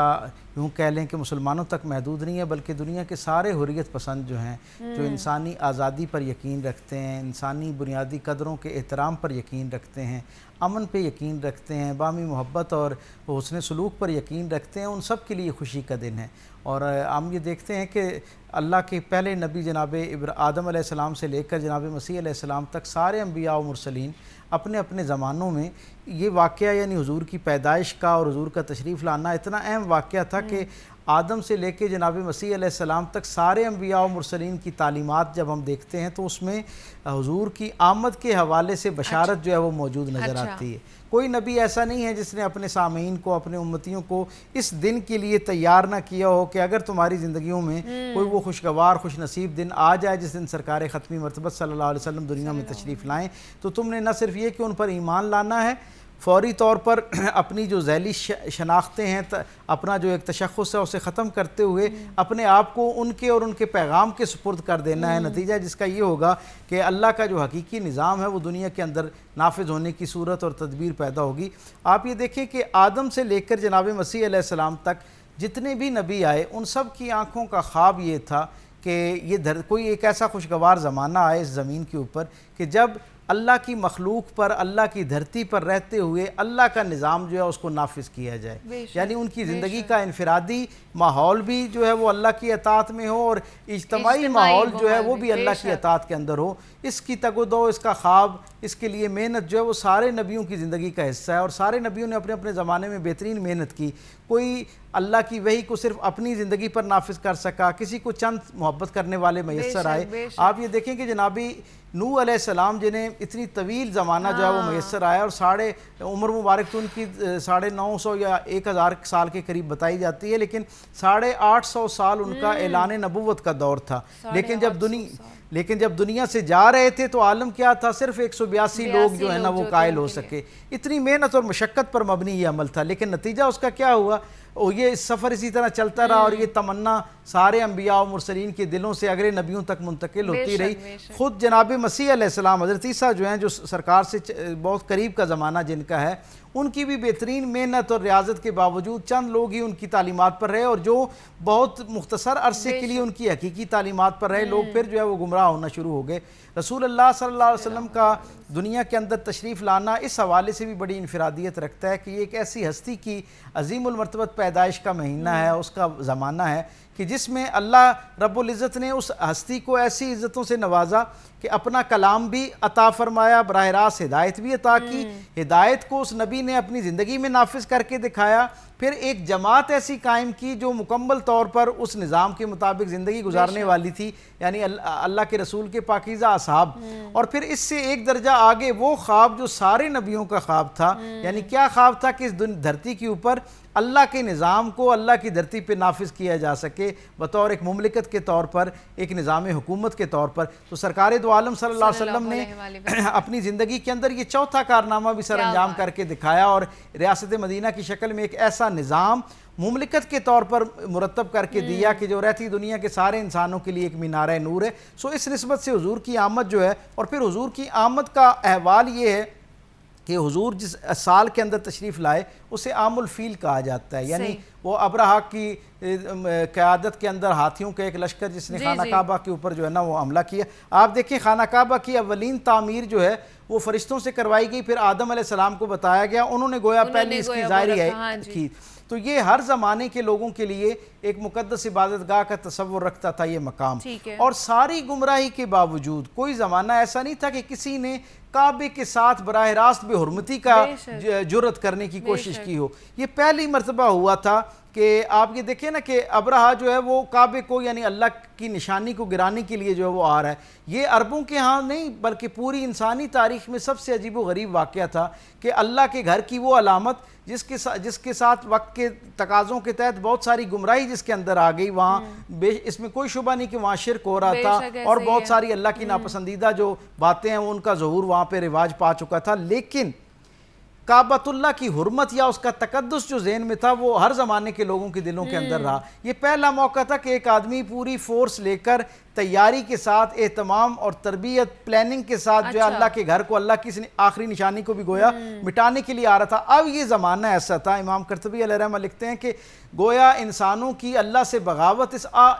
यूँ कह लें कि मुसलमानों तक महदूद नहीं है, बल्कि दुनिया के सारे हुर्रियत पसंद जो हैं, जो इंसानी आज़ादी पर यकीन रखते हैं, इंसानी बुनियादी कदरों के एहतराम पर यकीन रखते हैं, अमन पे यकीन रखते हैं, बामी मोहब्बत और हुस्न सलूक पर यकीन रखते हैं, उन सब के लिए खुशी का दिन है। और हम ये देखते हैं कि अल्लाह के पहले नबी जनाब आदम अलैहिस्सलाम से लेकर जनाब मसीह अलैहिस्सलाम तक सारे अम्बिया और मुरसलीन अपने अपने ज़मानों में ये वाक़या यानी हुजूर की पैदाइश का और हुजूर का तशरीफ़ लाना इतना अहम वाक़या था कि आदम से लेकर जनाब मसीह अलैहिस्सलाम तक सारे अम्बिया और मुरसलीन की तालीमात जब हम देखते हैं तो उसमें हुजूर की आमद के हवाले से बशारत जो है वो मौजूद नज़र आती है। कोई नबी ऐसा नहीं है जिसने अपने सामीन को, अपने उम्मतियों को इस दिन के लिए तैयार ना किया हो कि अगर तुम्हारी ज़िंदगियों में कोई वो खुशगवार खुश नसीब दिन आ जाए जिस दिन सरकार ख़त्मी मरतबत सल्लल्लाहु अलैहि वसल्लम दुनिया में तशरीफ़ लाएँ, तो तुमने न सिर्फ ये कि उन पर ईमान लाना है, फ़ौरी तौर पर अपनी जो ज़ैली शनाख्तें हैं, अपना जो एक तशख़्ख़ुस है उसे ख़त्म करते हुए अपने आप को उनके और उनके पैगाम के सुपुर्द कर देना है। नतीजा जिसका ये होगा कि अल्लाह का जो हकीकी निज़ाम है वो दुनिया के अंदर नाफिज होने की सूरत और तदबीर पैदा होगी। आप ये देखें कि आदम से लेकर जनाब मसीह अलैहिस्सलाम तक जितने भी नबी आए उन सब की आँखों का ख्वाब ये था कि ये कोई एक ऐसा खुशगवार ज़माना आए इस ज़मीन के ऊपर कि जब अल्लाह की मखलूक पर, अल्लाह की धरती पर रहते हुए अल्लाह का निज़ाम जो है उसको नाफिज किया जाए। यानी उनकी ज़िंदगी का इनफरादी माहौल भी जो है वो अल्लाह की अतात में हो और इज्तमाई माहौल जो है वो भी अल्लाह की अतात के अंदर हो। इसकी तगदो, इसका ख्वाब, इसके लिए मेहनत जो है वो सारे नबियों की ज़िंदगी का हिस्सा है और सारे नबियों ने अपने अपने ज़माने में बेहतरीन मेहनत की। कोई अल्लाह की वही को सिर्फ अपनी ज़िंदगी पर नाफिज कर सका, किसी को चंद मोहब्बत करने वाले मैसर आए। आप ये देखें कि जनाबी नूह अलैहिस्सलाम जिन्हें इतनी तवील ज़माना जो है वो मैसर आया और साढ़े उम्र मुबारक तो उनकी 950 या 1000 साल के करीब बताई जाती है, लेकिन 850 साल उनका ऐलान नबुव्वत का दौर था। लेकिन जब दुनिया से जा रहे थे तो आलम क्या था, सिर्फ 182 लोग जो है ना वो कायल हो सके। इतनी मेहनत और मशक्क़त पर मबनी ये अमल था, लेकिन नतीजा उसका क्या हुआ, और ये सफ़र इसी तरह चलता रहा और ये तमन्ना सारे अम्बिया और मुरसलीन के दिलों से अगले नबियों तक मुंतकिल होती रही। ख़ुद जनाब मसीह अलैहिस्सलाम हज़रत ईसा जो हैं, जो सरकार से बहुत करीब का ज़माना जिनका है, उनकी भी बेहतरीन मेहनत और रियाजत के बावजूद चंद लोग ही उनकी तालीमात पर रहे और जो बहुत मुख्तसर अरसे के लिए उनकी हकीकी तालीमात पर रहे लोग फिर जो है वो गुमराह होना शुरू हो गए। रसूल अल्लाह सल्लल्लाहु अलैहि वसल्लम का दुनिया के अंदर तशरीफ़ लाना इस हवाले से भी बड़ी इनफरादियत रखता है कि ये एक ऐसी हस्ती की अज़ीमुल मर्तबत पैदाइश का महीना है, उसका ज़माना है कि जिसमें अल्लाह रब्बुल इज़्ज़त ने उस हस्ती को ऐसी इज़्ज़तों से नवाजा कि अपना कलाम भी अता फरमाया, बराह रास्त हिदायत भी अता की, हिदायत को उस नबी ने अपनी ज़िंदगी में नाफिज करके दिखाया, फिर एक जमात ऐसी कायम की जो मुकम्मल तौर पर उस निज़ाम के मुताबिक ज़िंदगी गुजारने वाली थी, यानी अल्लाह के रसूल के पाकीज़ा असहाब। और फिर इससे एक दर्जा आगे वो ख्वाब जो सारे नबियों का ख्वाब था, यानी क्या ख्वाब था कि इस धरती के ऊपर अल्लाह के निज़ाम को अल्लाह की धरती पे नाफिज किया जा सके बतौर एक मुमलिकत के तौर पर, एक निज़ाम हुकूमत के तौर पर। तो सरकार दो आलम सल्लल्लाहु अलैहि वसल्लम ने अपनी ज़िंदगी के अंदर ये चौथा कारनामा भी सर अंजाम करके दिखाया और रियासत मदीना की शक्ल में एक ऐसा निज़ाम मुमलिकत के तौर पर मुरतब करके दिया कि जो रहती दुनिया के सारे इंसानों के लिए एक मीनार नूर है। सो इस निस्बत से हुजूर की आमद जो है, और फिर हुजूर की आमद का अहवाल ये है कि हुजूर जिस साल के अंदर तशरीफ़ लाए उसे आमुल फील कहा जाता है, यानी वो अब्रहा की क़यादत के अंदर हाथियों का एक लश्कर जिसने खाना काबा के ऊपर जो है ना वो हमला किया। आप देखें खाना काबा की अव्वलीन तामीर जो है वो फरिश्तों से करवाई गई, फिर आदम अलैहिस्सलाम को बताया गया, उन्होंने गोया पहले इसकी ज़ाहिरी है की। तो ये हर ज़माने के लोगों के लिए एक मुक़द्दस इबादतगाह का तसव्वुर रखता था ये मकाम। और सारी गुमराही के बावजूद कोई ज़माना ऐसा नहीं था कि किसी ने काबे के साथ बराह रास्त बेहुरमती का जुर्रत करने की कोशिश की हो। ये पहली मर्तबा हुआ था कि आप ये देखिए ना कि अब्रहा जो है वो काबे को यानी अल्लाह की निशानी को गिराने के लिए जो है वो आ रहा है। ये अरबों के यहाँ नहीं बल्कि पूरी इंसानी तारीख में सबसे अजीब व गरीब वाक़या था कि अल्लाह के घर की वो अलामत जिसके साथ वक्त के तकाज़ों के तहत बहुत सारी गुमराही जिसके अंदर आ गई, वहाँ इसमें कोई शुबा नहीं कि वहाँ शिरक हो रहा था और बहुत सारी अल्लाह की नापसंदीदा जो बातें हैं उनका ज़हूर वहाँ पर रिवाज पा चुका था। लेकिन काबतुल्लाह की हुर्मत या उसका तकद्दुस जो ज़हन में था वो हर ज़माने के लोगों के दिलों के अंदर रहा। ये पहला मौका था कि एक आदमी पूरी फोर्स लेकर तैयारी के साथ एहतमाम और तरबियत प्लानिंग के साथ जो है अल्लाह के घर को, अल्लाह की आखिरी निशानी को भी गोया मिटाने के लिए आ रहा था। अब ये ज़माना ऐसा था, इमाम कर्तबी अलैहिर्रहमा लिखते हैं कि गोया इंसानों की अल्लाह से बगावत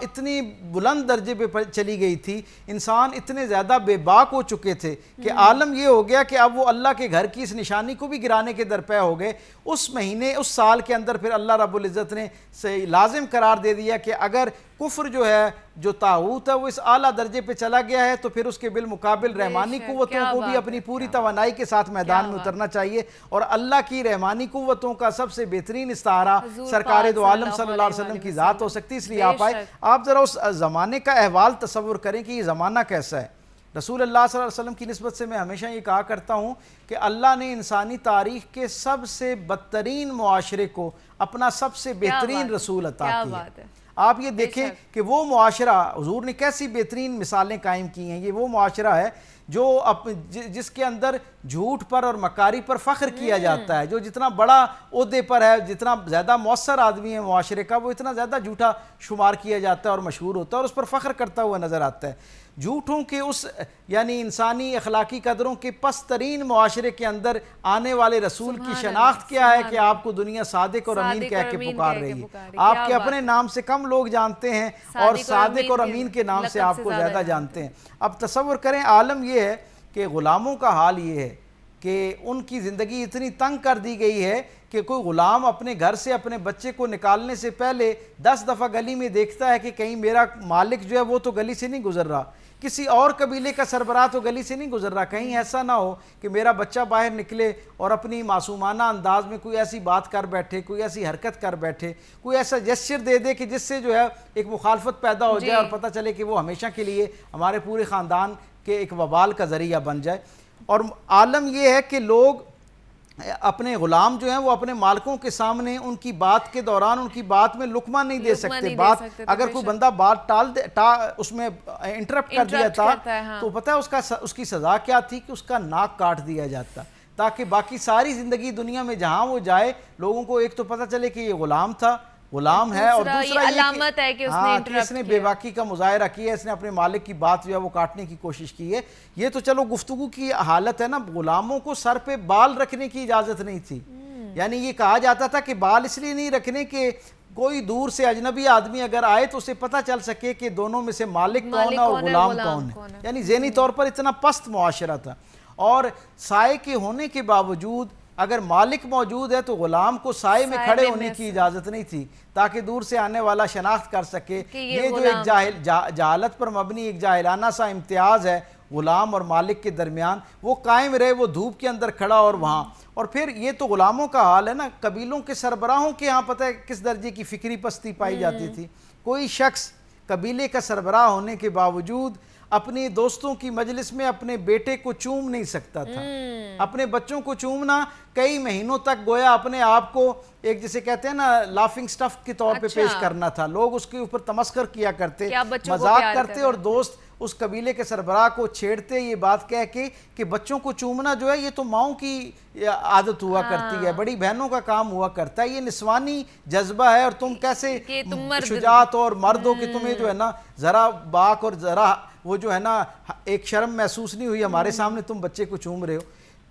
इतनी बुलंद दर्जे पे चली गई थी, इंसान इतने ज़्यादा बेबाक हो चुके थे कि आलम ये हो गया कि अब वो अल्लाह के घर की इस निशानी को भी गिराने के दरपे हो गए। उस महीने उस साल के अंदर फिर अल्लाह रब्बुल इज़्ज़त ने से लाजिम करार दे दिया कि अगर कुफ्र जो है, जो ताऊत है, वो इस आला दर्जे पे चला गया है तो फिर उसके बिलमुकाबिल रहमानी कुव्वतों को भी अपनी पूरी तवानाई के साथ मैदान में उतरना चाहिए। और अल्लाह की रहमानी कुव्वतों का सबसे बेहतरीन इस्तारा सरकार दो आलम सल्लल्लाहु अलैहि वसल्लम की ज़ात हो सकती है। इसलिए आप आए, आप ज़रा उस ज़माने का अहवाल तसव्वुर करें कि ये ज़माना कैसा है। रसूल अल्लाह सल्लल्लाहु अलैहि वसल्लम की निस्बत से मैं हमेशा ये कहा करता हूँ कि अल्लाह ने इंसानी तारीख़ के सबसे बदतरीन मुआशरे को अपना सबसे बेहतरीन रसूल अता किया है। आप ये देखें कि वो मुआशरा हुजूर ने कैसी बेहतरीन मिसालें कायम की हैं। ये वो मुआशरा है जो जिसके अंदर झूठ पर और मकारी पर फ़ख्र किया जाता है। जो जितना बड़ा ओहदे पर है, जितना ज़्यादा मौसर आदमी है मुआशरे का, वो इतना ज़्यादा झूठा शुमार किया जाता है और मशहूर होता है और उस पर फ़ख्र करता हुआ नज़र आता है। झूठों के उस यानी इंसानी अखलाकी कदरों के पस्त तरीन मुआशरे के अंदर आने वाले रसूल की शनाख्त क्या है कि आपको दुनिया सादिक और अमीन कह के पुकार रही है। आपके अपने नाम से कम लोग जानते हैं और सादिक और अमीन के नाम से आपको ज़्यादा जानते हैं। अब तसव्वुर करें, आलम यह है कि ग़ुलामों का हाल ये है कि उनकी ज़िंदगी इतनी तंग कर दी गई है कि कोई ग़ुलाम अपने घर से अपने बच्चे को निकालने से पहले 10 दफ़ा गली में देखता है कि कहीं मेरा मालिक जो है वो तो गली से नहीं गुजर रहा, किसी और कबीले का सरबराह तो गली से नहीं गुजर रहा, कहीं ऐसा ना हो कि मेरा बच्चा बाहर निकले और अपनी मासूमाना अंदाज में कोई ऐसी बात कर बैठे, कोई ऐसी हरकत कर बैठे, कोई ऐसा जेस्चर दे दे कि जिससे जो है एक मुखालफत पैदा हो जाए और पता चले कि वो हमेशा के लिए हमारे पूरे ख़ानदान के एक वबाल का ज़रिया बन जाए। और आलम यह है कि लोग अपने ग़ुलाम जो हैं वो अपने मालिकों के सामने उनकी बात के दौरान उनकी बात में लुकमा नहीं दे सकते। बात अगर कोई बंदा बात उसमें इंटरप्ट कर दिया था तो पता है उसकी सज़ा क्या थी कि उसका नाक काट दिया जाता, ताकि बाकी सारी ज़िंदगी दुनिया में जहाँ वो जाए लोगों को एक तो पता चले कि ये ग़ुलाम था, गुलाम है, और दूसरा ये अलामत है कि इसने बेबाकी का मुजाहरा किया, इसने अपने मालिक की बात जो है वो काटने की कोशिश की है। ये तो चलो गुफ्तगू की हालत है ना, गुलामों को सर पे बाल रखने की इजाज़त नहीं थी। यानी ये कहा जाता था कि बाल इसलिए नहीं रखने कि कोई दूर से अजनबी आदमी अगर आए तो उसे पता चल सके कि दोनों में से मालिक कौन है और गुलाम कौन है। यानी ज़हनी तौर पर इतना पस्त मुआशरा था। और साए के होने के बावजूद अगर मालिक मौजूद है तो गुलाम को साए में खड़े होने की इजाज़त नहीं थी, ताकि दूर से आने वाला शनाख्त कर सके। ये जो एक जहालत पर मबनी एक जाहिलाना सा इम्तियाज़ है गुलाम और मालिक के दरमियान, वो कायम रहे, वो धूप के अंदर खड़ा और वहाँ। और फिर ये तो गुलामों का हाल है ना, कबीलों के सरबराहों के यहाँ पता है किस दर्जे की फ़िक्री पस्ती पाई जाती थी। कोई शख्स कबीले का सरबराह होने के बावजूद अपने दोस्तों की मजलिस में अपने बेटे को चूम नहीं सकता था। अपने बच्चों को चूमना कई महीनों तक गोया अपने आप को एक जिसे कहते हैं ना लाफिंग स्टफ के तौर पे पेश करना था। लोग उसके ऊपर तमस्कर किया करते, मजाक करते और दोस्त उस कबीले के सरबराह को छेड़ते ये बात कह के कि बच्चों को चूमना जो है ये तो माओं की आदत हुआ करती है, बड़ी बहनों का काम हुआ करता है, ये निस्वानी जज्बा है और तुम कैसे शुजात और मर्द हो कि तुम्हें जो है ना ज़रा बाक और ज़रा वो जो है ना एक शर्म महसूस नहीं हुई हमारे सामने तुम बच्चे को चूम रहे हो।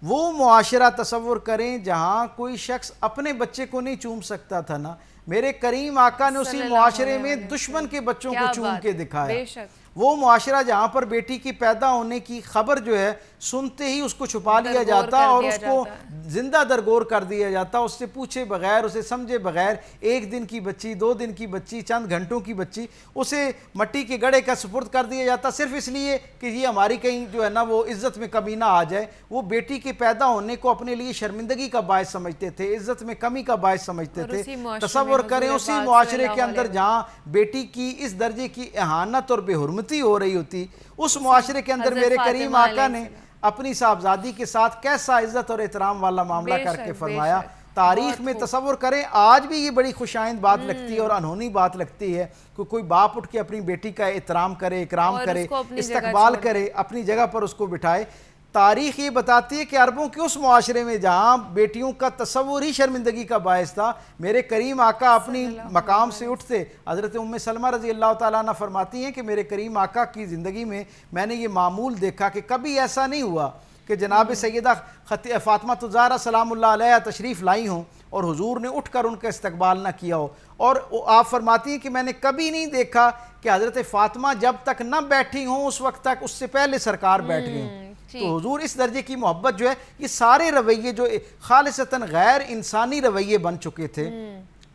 वो मुआशरा तसव्वुर करें जहाँ कोई शख्स अपने बच्चे को नहीं चूम सकता था ना, मेरे करीम आका ने उसी मुआशरे में दुश्मन के बच्चों को चूम के दिखाया। वो मुआशरा जहाँ पर बेटी की पैदा होने की खबर जो है सुनते ही उसको छुपा लिया जाता और उसको जिंदा दरगोर कर दिया जाता, उससे पूछे बगैर, उसे समझे बगैर, 1 दिन की बच्ची, 2 दिन की बच्ची, चंद घंटों की बच्ची, उसे मट्टी के गड़े का सुपुर्द कर दिया जाता सिर्फ इसलिए कि ये हमारी कहीं जो है ना वो इज्जत में कमी ना आ जाए। वो बेटी के पैदा होने को अपने लिए शर्मिंदगी का बायस समझते थे, इज्जत में कमी का बायस समझते थे। तसव्वुर करें उसी मुआशरे के अंदर जहाँ बेटी की इस दर्जे की एहानत और बेहुरमती हो रही होती, उस मुआशरे के अंदर मेरे करीम आका ने अपनी साहबजादी के साथ कैसा इज्जत और एहतराम वाला मामला करके फरमाया। तारीख में तसव्वुर करें, आज भी ये बड़ी खुशाइंद बात लगती है और अनहोनी बात लगती है कि कोई बाप उठ के अपनी बेटी का एहतराम करे, इकराम करे, इस्तकबाल करे, अपनी जगह पर उसको बिठाए। तारीख ये बताती है कि अरबों के उस मुआशरे में जहाँ बेटियों का तसव्वुर ही शर्मिंदगी का बायस था, मेरे करीम आका अपनी मकाम से उठते। हज़रत उम्मे सलमा रज़ी अल्लाह ताला अन्हा फरमाती हैं कि मेरे करीम आका की ज़िंदगी में मैंने ये मामूल देखा कि कभी ऐसा नहीं हुआ कि जनाब सैयदा फ़ातिमा ज़हरा सलामुल्लाह अलैहा तशरीफ़ लाई हों और हुजूर ने उठकर उनका इस्तकबाल ना किया हो। और आप फरमाती हैं कि मैंने कभी नहीं देखा कि हज़रत फ़ातिमा जब तक न बैठी हों उस वक्त तक उससे पहले सरकार बैठ गई। तो हुजूर इस दर्जे की मोहब्बत जो है, ये सारे रवैये जो खालिसतन गैर इंसानी रवैये बन चुके थे,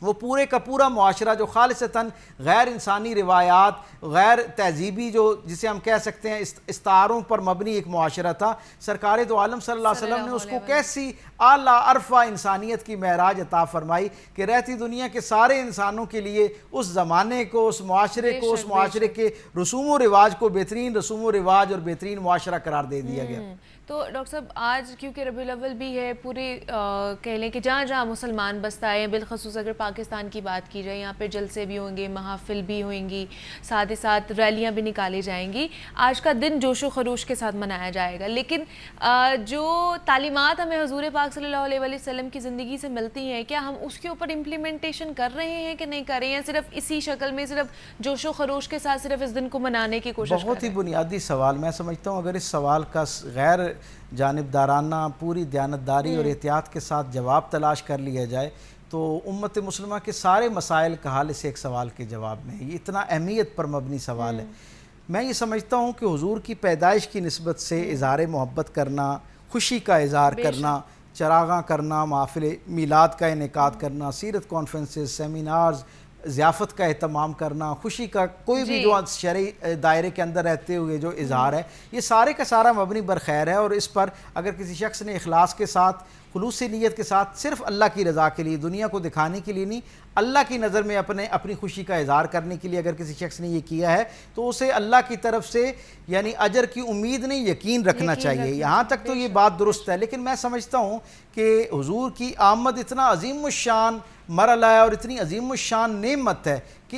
वो पूरे का पूरा मुआशरा जो खालिसतन गैर इंसानी रिवायात, गैर तहजीबी जो जिसे हम कह सकते हैं इस्तारों पर मबनी एक मुआशरा था, सरकार दो आलम सल्लल्लाहु अलैहि वसल्लम ने उसको कैसी आला अरफा इंसानियत की महराज अता फरमाई कि रहती दुनिया के सारे इंसानों के लिए उस ज़माने को, उस मुआशरे को, उस मुआशरे के रसूम व रिवाज को बेहतरीन रसूम व रिवाज और बेहतरीन मुआशरा करार दे दिया गया। तो डॉक्टर साहब, आज क्योंकि रबीउल अव्वल भी है, पूरे कह लें कि जहाँ जहाँ मुसलमान बसता है, बिलखसूस अगर पाकिस्तान की बात की जाए, यहाँ पे जलसे भी होंगे, महफिल भी होंगी, साथ ही साथ रैलियाँ भी निकाली जाएंगी। आज का दिन जोशो खरोश के साथ मनाया जाएगा, लेकिन जो तालीमात हमें हुजूर पाक सल्लल्लाहु अलैहि वसल्लम की ज़िंदगी से मिलती हैं, क्या हम उसके ऊपर इम्प्लीमेंटेशन कर रहे हैं कि नहीं कर रहे हैं? सिर्फ इसी शक्ल में, सिर्फ जोशो खरोश के साथ सिर्फ इस दिन को मनाने की कोशिश? बहुत ही बुनियादी सवाल। मैं समझता हूँ अगर इस सवाल का गैर जानिबदाराना, पूरी दयानतदारी और एहतियात के साथ जवाब तलाश कर लिया जाए तो उम्मत मुस्लिमा के सारे मसाइल का हल इस एक सवाल के जवाब में है। ये इतना अहमियत पर मबनी सवाल है। मैं ये समझता हूँ कि हुजूर की पैदाइश की निस्बत से इज़हार मोहब्बत करना, खुशी का इज़हार करना, चरागां करना, महफिल मीलाद का इनेकाद करना, सीरत कॉन्फ्रेंसेस, सेमिनार्स, ज़ियाफ़त का एहतमाम करना, खुशी का कोई भी जो शरई दायरे के अंदर रहते हुए जो इज़हार है, ये सारे का सारा मबनी बरखैर है। और इस पर अगर किसी शख्स ने इखलास के साथ, खुलूसी नीयत के साथ, सिर्फ अल्लाह की रज़ा के लिए, दुनिया को दिखाने के लिए नहीं, अल्लाह की नज़र में अपनी खुशी का इज़हार करने के लिए अगर किसी शख्स ने ये किया है तो उसे अल्लाह की तरफ से यानी अजर की उम्मीद नहीं, यकीन रखना चाहिए। यहाँ तक तो ये बात दुरुस्त है। लेकिन मैं समझता हूँ कि हुजूर की आमद इतना अज़ीमुश्शान मरहला है और इतनी अज़ीमुश्शान नेमत है कि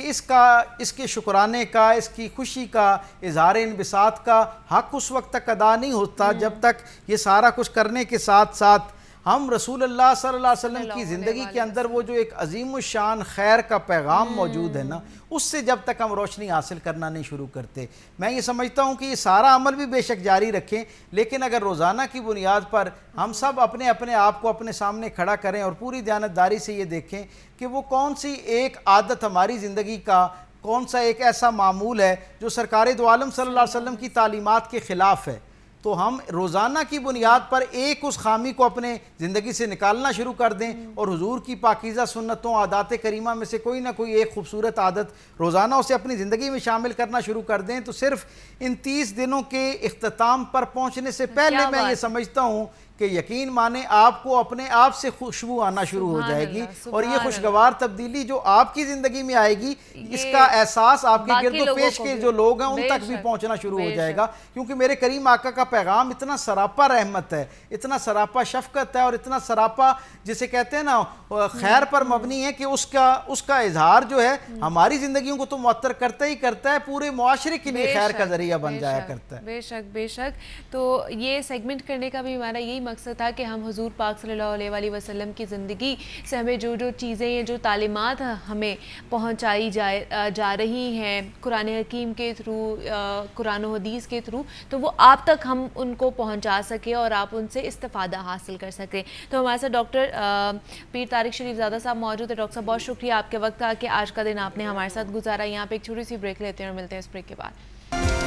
इसके शुक्राने का, इसकी खुशी का, इज़हार इनबिसात का हक़ उस वक्त तक अदा नहीं होता जब तक ये सारा कुछ करने के साथ साथ हम रसूल अल्लाह सल्लल्लाहु अलैहि वसल्लम की ज़िंदगी के अंदर वो जो एक अज़ीमुश्शान खैर का पैगाम मौजूद है ना, उससे जब तक हम रोशनी हासिल करना नहीं शुरू करते। मैं ये समझता हूँ कि ये सारा अमल भी बेशक जारी रखें, लेकिन अगर रोज़ाना की बुनियाद पर हम सब अपने अपने आप को अपने सामने खड़ा करें और पूरी दयानतदारी से ये देखें कि वो कौन सी एक आदत हमारी ज़िंदगी का, कौन सा एक ऐसा मामूल है जो सरकार दो आलम सल्लल्लाहु अलैहि वसल्लम की तालीमात के ख़िलाफ़ है, तो हम रोज़ाना की बुनियाद पर एक उस खामी को अपने ज़िंदगी से निकालना शुरू कर दें और हुजूर की पाकीज़ा सुन्नतों, आदात करीमा में से कोई ना कोई एक खूबसूरत आदत रोज़ाना उसे अपनी ज़िंदगी में शामिल करना शुरू कर दें। तो सिर्फ इन 30 दिनों के इख्तिताम पर पहुँचने से पहले मैं ये समझता हूँ कि यकीन माने आपको अपने आप से खुशबू आना शुरू हो जाएगी और ये खुशगवार तब्दीली जो आपकी ज़िंदगी में आएगी, इसका एहसास आपके गिरदो पेश के जो लोग हैं उन तक भी पहुंचना शुरू हो जाएगा। क्योंकि मेरे करीम आका का पैगाम इतना सरापा रहमत है, इतना सरापा शफकत है और इतना सरापा जिसे कहते हैं ना खैर पर मबनी है कि उसका इजहार जो है हमारी ज़िंदगियों को तो मुअत्तर करता ही करता है, पूरे मुआशरे के लिए खैर का ज़रिया बन जाया करता है। बेशक बेशक। तो ये सेगमेंट करने का भी हमारा यही मकसद था कि हम हुजूर पाक सल्लल्लाहु अलैहि वसल्लम की ज़िंदगी से हमें जो जो चीज़ें, जो तालीमात हमें पहुँचाई जा रही हैं कुरान हकीम के थ्रू, कुरान और हदीस के थ्रू, तो वो आप तक हम उनको पहुँचा सकें और आप उनसे इस्तिफ़ादा हासिल कर सकें। तो हमारे साथ डॉक्टर पीर तारिक शरीफजादा साहब मौजूद है। डॉक्टर साहब बहुत शुक्रिया आपके वक्त का कि आज का दिन आपने हमारे साथ गुजारा। यहाँ पे एक छोटी सी ब्रेक लेते हैं और मिलते हैं इस ब्रेक के बाद।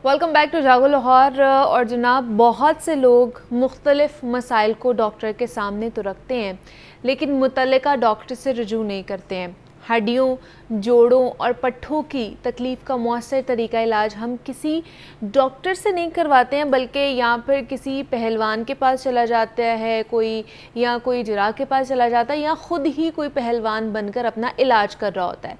वेलकम बैक टू जागो लाहौर। और जनाब, बहुत से लोग मुख्तलिफ मसाइल को डॉक्टर के सामने तो रखते हैं, लेकिन मुतल्लिका डॉक्टर से रुजू नहीं करते हैं। हड्डियों, जोड़ों और पट्ठों की तकलीफ़ का मौसर तरीका इलाज हम किसी डॉक्टर से नहीं करवाते हैं, बल्कि या फिर किसी पहलवान के पास चला जाता है कोई, या कोई जराह के पास चला जाता है, या ख़ुद ही कोई पहलवान बनकर अपना इलाज कर रहा होता है।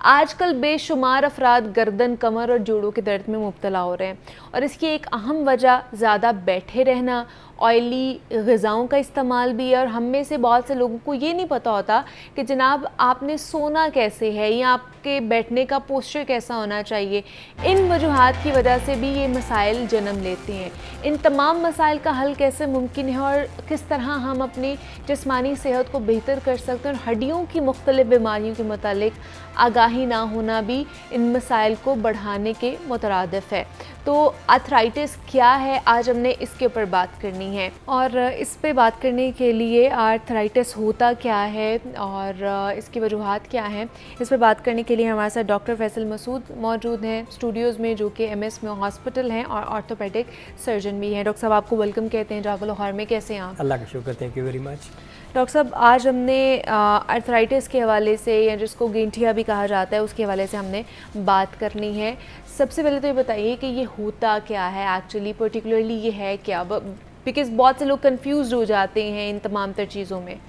आजकल बेशुमार अफराद गर्दन, कमर और जोड़ों के दर्द में मुब्तला हो रहे हैं, और इसकी एक अहम वजह ज़्यादा बैठे रहना, ऑयली ग़िज़ाओं का इस्तेमाल भी है। और हम में से बहुत से लोगों को ये नहीं पता होता कि जनाब आपने सोना कैसे है या आपके बैठने का पोस्चर कैसा होना चाहिए। इन वजूहात की वजह से भी ये मसाइल जन्म लेते हैं। इन तमाम मसाइल का हल कैसे मुमकिन है और किस तरह हम अपनी जिस्मानी सेहत को बेहतर कर सकते हैं, और हड्डियों की मुख्तलिफ बीमारियों के मुतालिक आगाही ना होना भी इन मसाइल को बढ़ाने के मुतरादिफ है। तो आर्थराइटिस क्या है, आज हमने इसके ऊपर बात करनी है। और इस पे बात करने के लिए आर्थराइटिस होता क्या है और इसकी वजूहात क्या हैं, इस पर बात करने के लिए हमारे साथ डॉक्टर फैसल मसूद मौजूद हैं स्टूडियोज़ में, जो कि MS में हॉस्पिटल हैं और ऑर्थोपेडिक सर्जन भी हैं। डॉक्टर साहब, आपको वेलकम कहते हैं जागो लाहौर में। कैसे हैं आप? अल्लाह का शुक्र, thank you very much. Doctor साहब, आज हमने आर्थराइटिस के हवाले से, या जिसको गेंठिया भी कहा जाता है, उसके हवाले से हमने बात करनी है। सबसे पहले तो ये बताइए कि ये होता क्या है एक्चुअली, पर्टिकुलरली ये है क्या, बिकॉज़ बहुत से लोग कंफ्यूज हो जाते हैं इन तमाम तर चीज़ों में।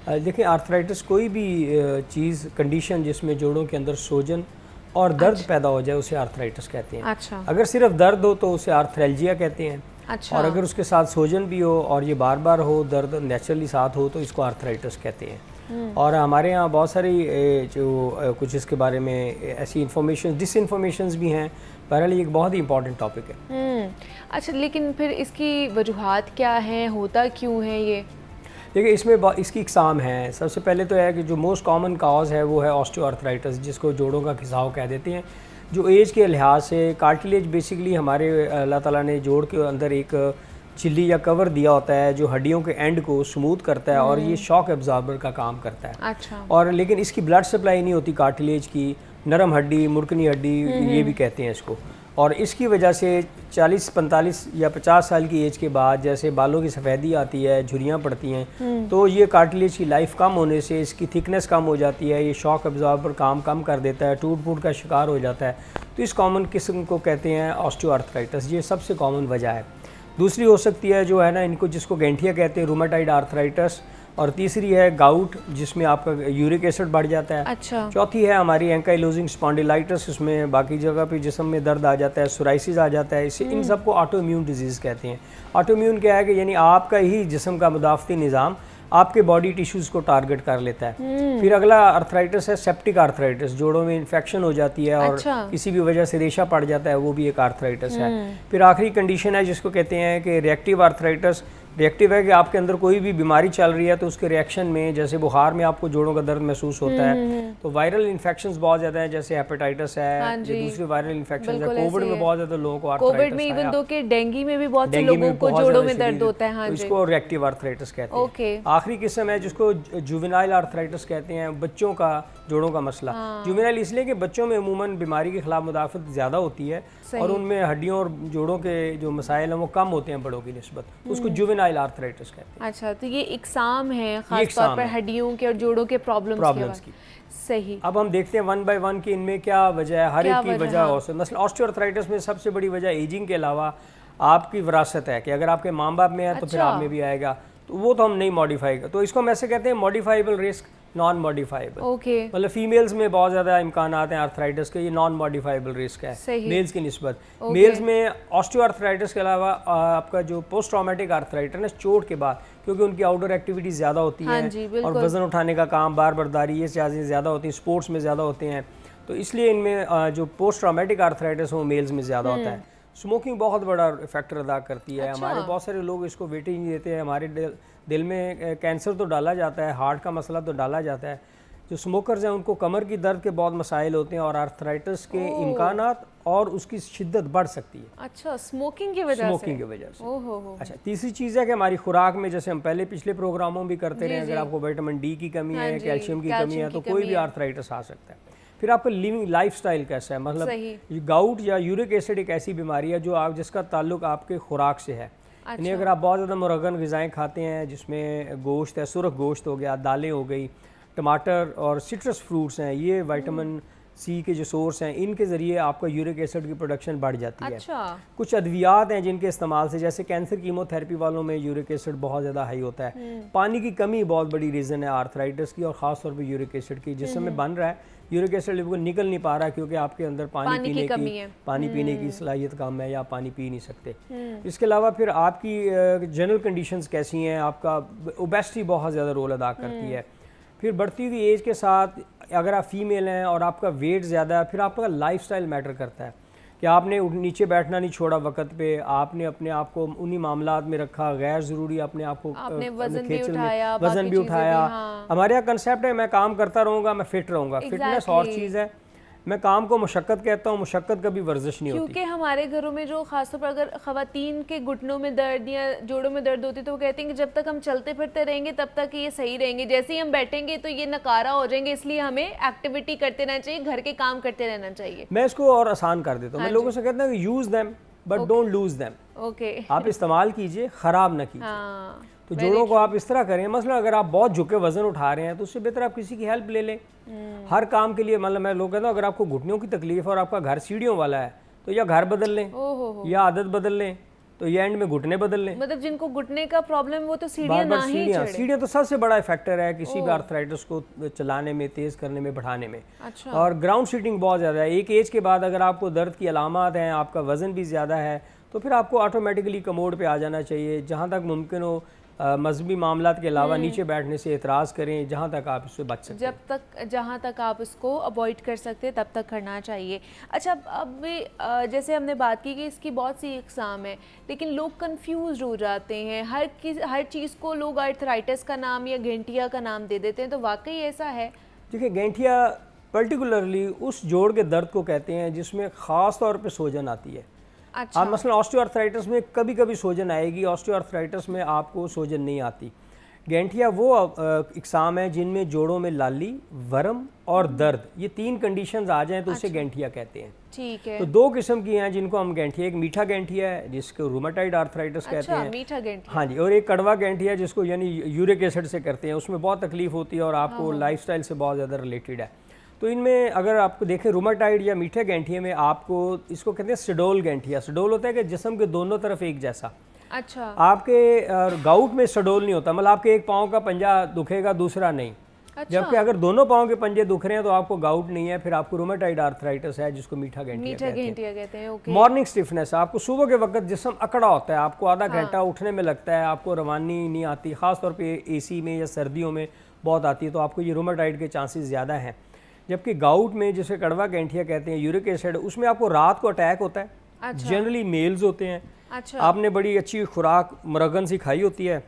देखिए, आर्थराइटिस कोई भी चीज़, कंडीशन जिसमें जोड़ों के अंदर सोजन और दर्द पैदा हो जाए, उसे आर्थराइटिस कहते हैं। अच्छा। अगर सिर्फ दर्द हो तो उसे आर्थरेल्जिया कहते हैं। अच्छा। और अगर उसके साथ सोजन भी हो और ये बार बार हो, दर्द नेचुरली साथ हो, तो इसको आर्थराइटिस कहते हैं। और हमारे यहाँ बहुत सारी जो कुछ इसके बारे में ऐसी इंफॉर्मेशन, डिसइंफॉर्मेशंस भी हैं। बहरहाल ये एक बहुत ही इंपॉर्टेंट टॉपिक है। अच्छा, लेकिन फिर इसकी वजूहात क्या हैं, होता क्यों है ये? देखिए, इसमें इसकी इकसाम है। सबसे पहले तो है कि जो मोस्ट कॉमन काज है वो है ऑस्टियोआर्थराइटिस, जिसको जोड़ों का खिंचाव कह देते हैं। जो एज के लिहाज से कार्टिलेज बेसिकली हमारे अल्लाह ताला ने जोड़ के अंदर एक चिल्ली या कवर दिया होता है जो हड्डियों के एंड को स्मूथ करता है और ये शॉक एब्जॉर्बर का काम करता है। अच्छा। और लेकिन इसकी ब्लड सप्लाई नहीं होती कार्टिलेज की, नरम हड्डी, मुड़कनी हड्डी ये भी कहते हैं इसको। और इसकी वजह से 40, 45 या 50 साल की एज के बाद जैसे बालों की सफ़ेदी आती है, झुर्रियाँ पड़ती हैं, तो ये कार्टिलेज की लाइफ कम होने से इसकी थिकनेस कम हो जाती है, ये शॉक एब्जॉर्बर काम कम कर देता है, टूट फूट का शिकार हो जाता है। तो इस कॉमन किस्म को कहते हैं ऑस्टियोआर्थराइटिस। ये सबसे कॉमन वजह है। दूसरी हो सकती है जो है ना, इनको जिसको गेंठिया कहते हैं, रूमेटाइड आर्थराइटिस। और तीसरी है गाउट, जिसमें आपका यूरिक एसिड बढ़ जाता है। अच्छा। चौथी है हमारी एंकाइलोजिंग स्पॉन्डिलाइटिस, उसमें बाकी जगह पे जिस्म में दर्द आ जाता है, सोराइसिस आ जाता है। इसे इन सबको ऑटो इम्यून डिजीज़ कहते हैं। ऑटो इम्यून क्या है कि यानी आपका ही जिस्म का मुदाफ़ती निज़ाम आपके बॉडी टिश्यूज़ को टारगेट कर लेता है। फिर अगला आर्थराइटिस है सेप्टिक आर्थराइटिस, जोड़ों में इन्फेक्शन हो जाती है और किसी भी वजह से रेशा पड़ जाता है, वो भी एक आर्थराइटिस है। फिर आखिरी कंडीशन है जिसको कहते हैं कि रिएक्टिव आर्थराइटिस। रिएक्टिव है कि आपके अंदर कोई भी बीमारी चल रही है तो उसके रिएक्शन में, जैसे बुखार में आपको जोड़ों का दर्द महसूस होता है, तो वायरल इन्फेक्शंस बहुत ज़्यादा हैं, जैसे हेपेटाइटिस है, दूसरे वायरल इन्फेक्शन है। कोविड में बहुत ज़्यादा लोगों को आर्थराइटिस है। कोविड में इवन दो के डेंगू में भी बहुत से लोगों को जोड़ों में दर्द होता है। तो इसको रिएक्टिव आर्थराइटिस कहते हैं। आखिरी किस्म है जिसको जुवेनाइल आर्थराइटिस कहते हैं, बच्चों का जोड़ों का मसला। जुवेनाइल इसलिए कि बच्चों में अमूमन बीमारी के खिलाफ मुदाफ़त ज़्यादा होती है और उनमें हड्डियों और जोड़ों के जो मसाइल हैं वो कम होते हैं बड़ों की निस्बत, उसको जुवेनाइल आर्थराइटिस कहते हैं। अच्छा, तो ये इकसाम है खास तौर पर हड्डियों के और जोड़ों के प्रॉब्लम्स की। सही। अब हम देखते हैं 1 बाय 1 कि इनमें क्या वजह है। हर एक की वजह हो सकती है। मसलन ऑस्टियोआर्थराइटिस में सबसे बड़ी वजह एजिंग के अलावा आपकी विरासत है कि अगर आपके माँ बाप में है तो फिर आप में भी आएगा, तो वो तो हम नहीं मॉडिफाई कर। तो इसको हम ऐसे कहते हैं modifiable risk, non modifiable. Okay. मतलब फीमेल्स में बहुत ज़्यादा इम्कान हैं आर्थराइटिस के, ये नॉन मॉडिफाइबल रिस्क है मेल्स की निस्बत। मेल्स में ऑस्टियोआर्थराइटिस के अलावा आपका जो पोस्ट ट्रॉमेटिक आर्थराइटिस, चोट के बाद, क्योंकि उनकी आउटडोर एक्टिविटी ज़्यादा होती हैं और वज़न उठाने का काम, बार बर्दारी, ये चीज़ें ज़्यादा होती हैं, स्पोर्ट्स में ज़्यादा होते हैं, तो इसलिए इनमें जो पोस्ट ट्रॉमेटिक आर्थराइटिस वो मेल्स में ज़्यादा होता है। स्मोकिंग बहुत बड़ा फैक्टर अदा करती है। हमारे बहुत सारे लोग इसको वेटेज नहीं देते हैं। हमारे दिल में कैंसर तो डाला जाता है, हार्ट का मसला तो डाला जाता है। जो स्मोकर्स हैं उनको कमर की दर्द के बहुत मसाइल होते हैं और आर्थराइटिस के इम्कानात और उसकी शिद्दत बढ़ सकती है। अच्छा, स्मोकिंग की वजह से। अच्छा, तीसरी चीज़ है कि हमारी खुराक में, जैसे हम पहले पिछले प्रोग्रामों में भी करते रहे, अगर आपको विटामिन डी की कमी है, कैल्शियम की कमी है, तो कोई भी आर्थराइटिस आ सकता है। फिर आपका लिविंग लाइफस्टाइल कैसा है, मतलब गाउट या यूरिक एसिड एक ऐसी बीमारी है जो आप जिसका ताल्लुक आपके खुराक से है। यानी अगर आप बहुत ज़्यादा मुरगन ग़िज़ाएँ खाते हैं जिसमें गोश्त है, सुरख गोश्त हो गया, दालें हो गई, टमाटर और सिट्रस फ्रूट्स हैं, ये विटामिन सी के जो सोर्स हैं, इनके ज़रिए आपका यूरिक एसिड की प्रोडक्शन बढ़ जाती है। कुछ अद्वियात हैं जिनके इस्तेमाल से, जैसे कैंसर कीमोथेरेपी वालों में यूरिक एसिड बहुत ज़्यादा हाई होता है। पानी की कमी बहुत बड़ी रीज़न है आर्थराइटिस की और ख़ास तौर पे यूरिक एसिड की, जिससे में बन रहा है यूरिक एसिड बिल्कुल निकल नहीं पा रहा क्योंकि आपके अंदर पानी पीने की सलाहियत कम है या पानी पी नहीं सकते। इसके अलावा फिर आपकी जनरल कंडीशंस कैसी हैं, आपका ओबेसिटी बहुत ज़्यादा रोल अदा करती है। फिर बढ़ती हुई एज के साथ अगर आप फीमेल हैं और आपका वेट ज़्यादा है, फिर आपका लाइफस्टाइल मैटर करता है कि आपने नीचे बैठना नहीं छोड़ा वक्त पे, आपने अपने आप को उन्हीं मामलात में रखा, गैर ज़रूरी अपने आप को वज़न भी उठाया। हमारे यहाँ कंसेप्ट है मैं काम करता रहूँगा, मैं फिट रहूँगा। फिटनेस और चीज़ है, मैं काम को मुशक्क़त कहता हूँ, मुशक्क़त कभी वर्जिश नहीं होती। क्योंकि हमारे घरों में जो खासतौर पर अगर ख़वातीन के घुटनों में दर्द या जोड़ों में दर्द होती है तो वो कहते हैं कि जब तक हम चलते फिरते रहेंगे तब तक ये सही रहेंगे, जैसे ही हम बैठेंगे तो ये नकारा हो जाएंगे, इसलिए हमें एक्टिविटी करते रहना चाहिए, घर के काम करते रहना चाहिए। मैं इसको और आसान कर देता हूँ, मैं लोगों से कहता हूँ use them but don't lose them. Okay, आप इस्तेमाल कीजिए, ख़राब ना कीजिए। तो जोड़ों को आप इस तरह करें, मसलन अगर आप बहुत झुके वजन उठा रहे हैं तो उससे बेहतर आप किसी की हेल्प ले लें। हर काम के लिए मतलब मैं लोग कहता हूँ अगर आपको घुटनों की तकलीफ और आपका घर सीढ़ियों वाला है तो या घर बदल लें या आदत बदल लें, तो ये एंड में घुटने बदल लें। मतलब जिनको घुटने का प्रॉब्लम वो तो सीढ़ियाँ तो सबसे बड़ा फैक्टर है किसी भी आर्थराइटिस को चलाने में, तेज करने में, बढ़ाने में। और ग्राउंड सीटिंग बहुत ज़्यादा है। एक एज के बाद अगर आपको दर्द की अलामत हैं, आपका वज़न भी ज़्यादा है, तो फिर आपको ऑटोमेटिकली कमोड पे आ जाना चाहिए। जहाँ तक मुमकिन हो मजहबी मामलात के अलावा नीचे बैठने से एतराज़ करें, जहाँ तक आप इससे बच सकते हैं। जहाँ तक आप इसको अवॉइड कर सकते हैं तब तक करना चाहिए। अच्छा, अब जैसे हमने बात की कि इसकी बहुत सी इक़साम है, लेकिन लोग कंफ्यूज हो जाते हैं, हर चीज़ को लोग आर्थराइटिस का नाम या गठिया का नाम दे देते हैं, तो वाकई ऐसा है? देखिए, गठिया पर्टिकुलरली उस जोड़ के दर्द को कहते हैं जिसमें ख़ास तौर पर सोजन आती है। अच्छा। आप मसलन ऑस्टियोआर्थराइटिस में कभी कभी सोजन आएगी, ऑस्टियोआर्थराइटिस में आपको सोजन नहीं आती। गठिया वो इक़साम है जिनमें जोड़ों में लाली, वरम और दर्द, ये तीन कंडीशंस आ जाएं तो उसे गठिया कहते हैं। ठीक है। तो दो किस्म की हैं जिनको हम गठिया, एक मीठा गठिया है जिसको रूमेटाइड आर्थराइटिस कहते हैं। मीठा गठिया। हाँ जी, और एक कड़वा गठिया जिसको यानी यूरिक एसिड से करते हैं, उसमें बहुत तकलीफ होती है और आपको लाइफस्टाइल से बहुत ज़्यादा रिलेटेड है। तो इनमें अगर आपको देखें रूमेटाइड या मीठे गठिए में आपको इसको कहते हैं सिडोल गठिया। सिडोल होता है कि जिस्म के दोनों तरफ एक जैसा। अच्छा। आपके गाउट में सिडोल नहीं होता, मतलब आपके एक पाँव का पंजा दुखेगा दूसरा नहीं। अच्छा। जबकि अगर दोनों पाँव के पंजे दुख रहे हैं तो आपको गाउट नहीं है, फिर आपको रूमेटाइड आर्थराइटिस है जिसको मीठा गठिया कहते हैं। मॉर्निंग स्टिफनेस, आपको सुबह के वक्त जिस्म अकड़ा होता है, आपको आधा घंटा उठने में लगता है, आपको रवानी नहीं आती, ख़ासतौर पर AC में या सर्दियों में बहुत आती है, तो आपको ये रूमेटाइड के चांसेस ज़्यादा हैं। जबकि गाउट में जिसे कड़वा गठिया कहते हैं, यूरिक एसिड, उसमें आपको रात को अटैक होता है। अच्छा। जनरली मेल्स होते हैं। अच्छा। आपने बड़ी अच्छी खुराक मुरगन सी खाई होती है,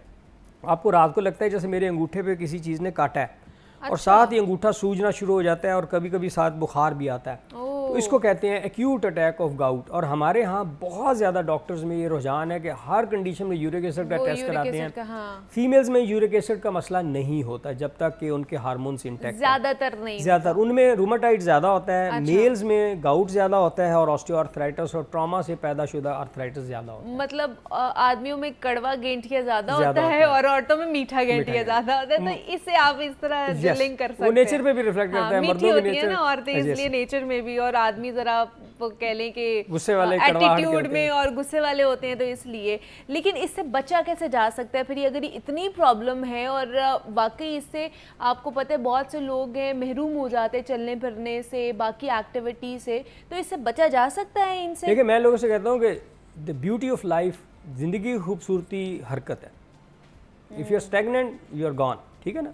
आपको रात को लगता है जैसे मेरे अंगूठे पे किसी चीज़ ने काटा है। अच्छा। और साथ ही अंगूठा सूजना शुरू हो जाता है और कभी कभी साथ बुखार भी आता है। तो इसको कहते हैं एक्यूट अटैक ऑफ गाउट। और हमारे यहाँ बहुत ज़्यादा डॉक्टर्स में ये रुझान है कि हर कंडीशन में यूरिक एसिड का टेस्ट कराते हैं। हाँ। फीमेल्स में यूरिक एसिड का मसला नहीं होता जब तक कि उनके हार्मोन्स इंटैक्ट, ज़्यादातर उनमें रूमेटाइड ज़्यादा होता है। अच्छा। मेल्स में गाउट ज़्यादा होता है और ऑस्टियोआर्थराइटिस और ट्रॉमा से पैदाशुदा आर्थराइटिस ज़्यादा होता है। मतलब आदमियों में कड़वा गठिया ज़्यादा होता है और औरतों में मीठा गठिया ज़्यादा होता है। तो इससे आप इस तरह लिंक कर सकते हैं। वो नेचर पे भी रिफ्लेक्ट करता है, मर्दों के नेचर ना, औरतें इसलिए नेचर में भी, और आदमी जरा वो कह लें कि गुस्से वाले, एटीट्यूड में और गुस्से वाले होते हैं, तो इसलिए। लेकिन इससे बचा कैसे जा सकता है फिर अगर इतनी प्रॉब्लम है? और वाकई इससे आपको पता है बहुत से लोग हैं महरूम हो जाते हैं चलने फिरने से, बाकी एक्टिविटी से, तो इससे बचा जा सकता है इनसे? देखिए, मैं लोगों से कहता हूँ कि द ब्यूटी ऑफ लाइफ, जिंदगी की खूबसूरती हरकत है। If you are stagnant you are gone, ठीक है ना।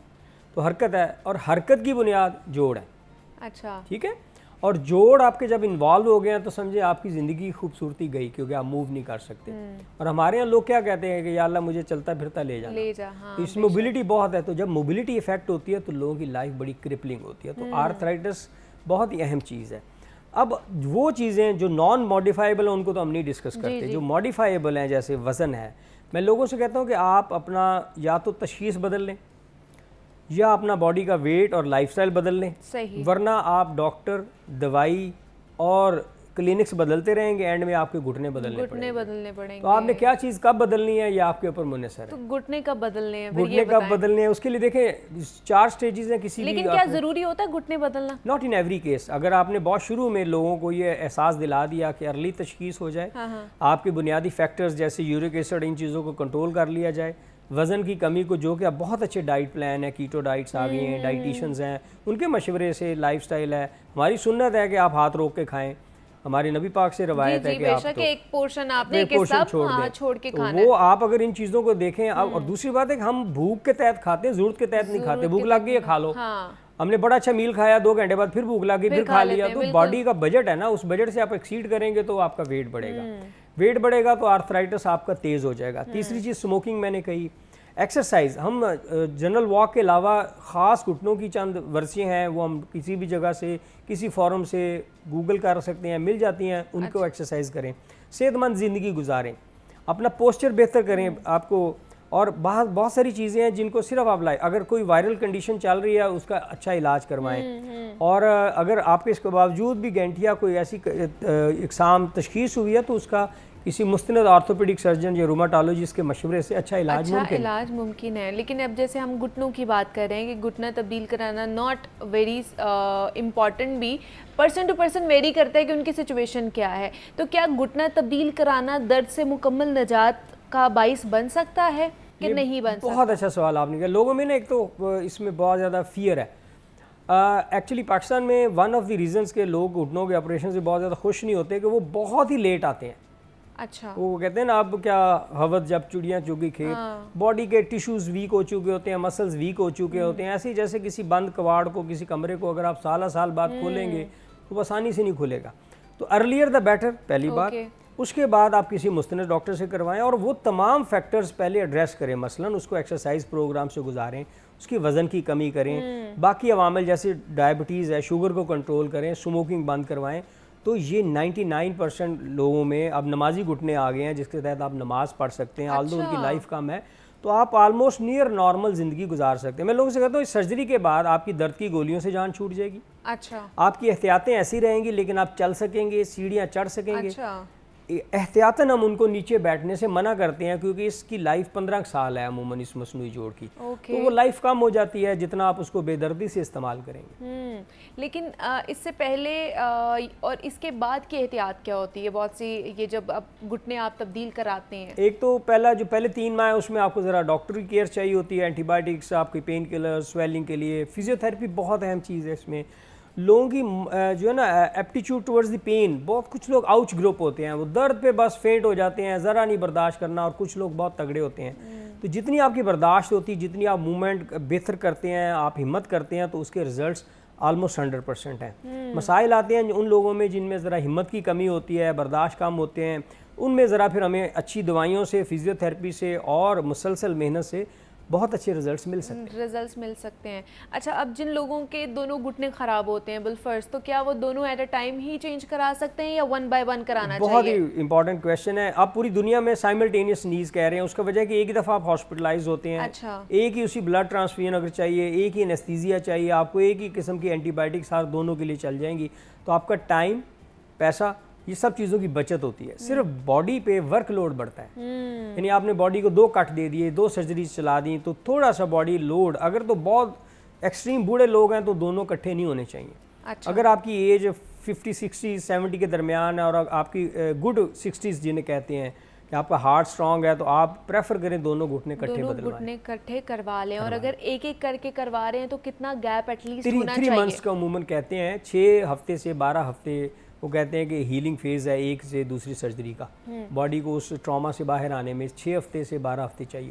तो हरकत है और हरकत की बुनियाद जोड़ है। अच्छा, ठीक है। और जोड़ आपके जब इन्वॉल्व हो गए हैं तो समझे आपकी ज़िंदगी की खूबसूरती गई, क्योंकि आप मूव नहीं कर सकते। और हमारे यहाँ लोग क्या कहते हैं कि या अल्लाह मुझे चलता फिरता ले जा। हाँ, तो इस मोबिलिटी बहुत है, तो जब मोबिलिटी इफेक्ट होती है तो लोगों की लाइफ बड़ी क्रिपलिंग होती है। तो आर्थराइटिस बहुत ही अहम चीज़ है। अब वो चीज़ें जो नॉन मॉडिफाइबल हैं उनको तो हम नहीं डिस्कस करते, जो मॉडिफाइबल हैं जैसे वज़न है, मैं लोगों से कहता हूँ कि आप अपना या तो तशख़ीस बदल लें, या अपना बॉडी का वेट और लाइफस्टाइल बदल लें, सही, वरना आप डॉक्टर, दवाई और क्लिनिक्स बदलते रहेंगे, एंड में आपके घुटने बदलने पड़ेंगे। तो आपने क्या चीज़ कब बदलनी है ये आपके ऊपर मुनहसर है। तो घुटने कब बदलने हैं, घुटने कब बदलने हैं उसके लिए देखें 4 स्टेजेस हैं किसी भी। लेकिन क्या ज़रूरी होता है घुटने बदलना? Not in every case. अगर आपने बहुत शुरू में लोगों को ये एहसास दिला दिया कि अर्ली तशखीस हो जाए, आपके बुनियादी फैक्टर्स जैसे यूरिक एसिड, इन चीज़ों को कंट्रोल कर लिया जाए, वज़न की कमी को, जो कि अब बहुत अच्छे डाइट प्लान है, कीटो डाइट्स आ गई हैं, डाइटिशियंस हैं, उनके मशवरे से, लाइफस्टाइल है, हमारी सुन्नत है कि आप हाथ रोक के खाएं, हमारे नबी पाक से रवायत है कि आप तो एक पोर्शन आपने छोड़ के खाना है। वो आप अगर इन चीज़ों को देखें अब, और दूसरी बात है कि हम भूख के तहत खाते हैं, ज़रूरत के तहत नहीं खाते। भूख लग गई है खा लो, हमने बड़ा अच्छा मील खाया, 2 घंटे बाद फिर भूख लग गई, फिर खा लिया। तो बॉडी का बजट है ना, उस बजट से आप एक्सीड करेंगे तो आपका वेट बढ़ेगा, वेट बढ़ेगा तो आर्थराइटिस आपका तेज़ हो जाएगा। तीसरी चीज़ स्मोकिंग मैंने कही। एक्सरसाइज, हम जनरल वॉक के अलावा ख़ास घुटनों की चंद वर्जिशें हैं, वो हम किसी भी जगह से, किसी फॉरम से गूगल कर सकते हैं, मिल जाती हैं, उनको एक्सरसाइज करें, सेहतमंद ज़िंदगी गुजारें, अपना पोस्चर बेहतर करें आपको। और बहुत सारी चीज़ें हैं जिनको सिर्फ आप अगर कोई वायरल कंडीशन चल रही है उसका अच्छा इलाज करवाएं। और अगर आपके इसके बावजूद भी गैंठिया कोई ऐसी इकसाम तशखीस हुई है तो उसका किसी मुस्तनद ऑर्थोपेडिक सर्जन या रूमाटोलॉजिस्ट के मशवरे से अच्छा इलाज मुमकिन है। लेकिन अब जैसे हम घुटनों की बात कर रहे हैं कि घुटना तब्दील कराना नॉट वेरी इम्पॉर्टेंट, भी पर्सन टू पर्सन वेरी करता है कि उनकी सिचुएशन क्या है। तो क्या घुटना तब्दील कराना दर्द से मुकम्मल निजात का बाइस बन सकता है कि नहीं बन सकता? बहुत अच्छा सवाल आपने किया। लोगों में ना एक तो इसमें बहुत ज़्यादा फियर है। एक्चुअली पाकिस्तान में वन ऑफ द रीजंस के लोग घुटनों के ऑपरेशन से बहुत ज़्यादा खुश नहीं होते कि वो बहुत ही लेट आते हैं। अच्छा, वो कहते हैं ना, अब क्या हवत जब चिड़ियाँ चुगी खेत, बॉडी के टिश्यूज़ वीक हो चुके होते हैं, मसल्स वीक हो चुके होते हैं। ऐसे ही जैसे किसी बंद कवाड़ को, किसी कमरे को अगर आप साल बाद खोलेंगे तो आसानी से नहीं खुलेगा। तो अर्लियर द बेटर, पहली बात। उसके बाद आप किसी मुस्तनद डॉक्टर से करवाएं और वो तमाम फैक्टर्स पहले एड्रेस करें। मसलन उसको एक्सरसाइज प्रोग्राम से गुजारें, उसकी वज़न की कमी करें, बाकी अवामिल जैसे डायबिटीज़ है, शुगर को कंट्रोल करें, स्मोकिंग बंद करवाएं। तो ये 99% लोगों में अब नमाजी घुटने आ गए हैं जिसके तहत आप नमाज़ पढ़ सकते हैं। आल्दो उनकी लाइफ कम है तो आप ऑलमोस्ट नियर नॉर्मल ज़िंदगी गुजार सकते हैं। मैं लोगों से कहता हूँ इस सर्जरी के बाद आपकी दर्द की गोलियों से जान छूट जाएगी। अच्छा, आपकी एहतियातें ऐसी रहेंगी, लेकिन आप चल सकेंगे, सीढ़ियाँ चढ़ सकेंगे। अच्छा, एहतियातन हम उनको नीचे बैठने से मना करते हैं क्योंकि इसकी लाइफ 15 साल है अमूमन इस मसनूई जोड़ की। तो वो लाइफ कम हो जाती है जितना आप उसको बेदर्दी से इस्तेमाल करेंगे। लेकिन इससे पहले और इसके बाद की एहतियात क्या होती है? बहुत सी ये जब आप घुटने आप तब्दील कराते हैं, एक तो पहले 3 माह उसमें आपको ज़रा डॉक्टरी केयर चाहिए होती है, एंटीबायोटिक्स, आपकी पेन किलर, स्वेलिंग के लिए, फिजियोथेरेपी बहुत अहम चीज़ है इसमें। लोगों की जो है ना एप्टीट्यूड टुवर्ड्स द पेन, बहुत कुछ लोग आउच ग्रुप होते हैं, वो दर्द पे बस फेंट हो जाते हैं, ज़रा नहीं बर्दाश्त करना, और कुछ लोग बहुत तगड़े होते हैं। तो जितनी आपकी बर्दाश्त होती है, जितनी आप मूवमेंट बेहतर करते हैं, आप हिम्मत करते हैं, तो उसके रिजल्ट्स ऑलमोस्ट 100% हैं। मसाइल आते हैं उन लोगों में जिनमें ज़रा हिम्मत की कमी होती है, बर्दाश्त कम होते हैं, उनमें ज़रा फिर हमें अच्छी दवाइयों से, फिजियोथेरेपी से और मुसलसल मेहनत से बहुत अच्छे रिजल्ट्स मिल सकते हैं। अच्छा, अब जिन लोगों के दोनों घुटने ख़राब होते हैं बिलफर्ज, तो क्या वो दोनों at a time he change करा सकते हैं या 1 by 1 कराना चाहिए? बहुत ही इंपॉर्टेंट क्वेश्चन है। आप पूरी दुनिया में साइमल्टेनियस नीज कह रहे हैं, उसका वजह है कि एक ही दफ़ा आप हॉस्पिटलाइज होते हैं। अच्छा, एक ही उसी ब्लड ट्रांसफ्यूजन अगर चाहिए, एक ही एनेस्थीसिया चाहिए आपको, एक ही किस्म की एंटीबायोटिक्स हर दोनों के लिए चल जाएंगी, तो आपका टाइम, पैसा, ये सब चीज़ों की बचत होती है। सिर्फ बॉडी पे वर्कलोड बढ़ता है, यानी आपने बॉडी को 2 कट दे दिए, 2 सर्जरीज चला दी, तो थोड़ा सा बॉडी लोड, अगर तो बहुत एक्सट्रीम बूढ़े लोग हैं तो दोनों इकट्ठे नहीं होने चाहिए। अच्छा, अगर आपकी एज 50, 60, 70 के दरमियान है और आपकी गुड 60s जिन्हें कहते हैं कि आपका हार्ट स्ट्रांग है, तो आप प्रेफर करें दोनों घुटने इकट्ठे करवा लें। और अगर एक एक करके करवा रहे हैं तो कितना गैप एटलीस्ट होना चाहिए? 3 मंथ्स का अमूमन कहते हैं, 6 हफ्ते से 12 हफ्ते वो कहते हैं कि हीलिंग फेज़ है एक से दूसरी सर्जरी का। बॉडी को उस ट्रॉमा से बाहर आने में 6 हफ्ते से 12 हफ्ते चाहिए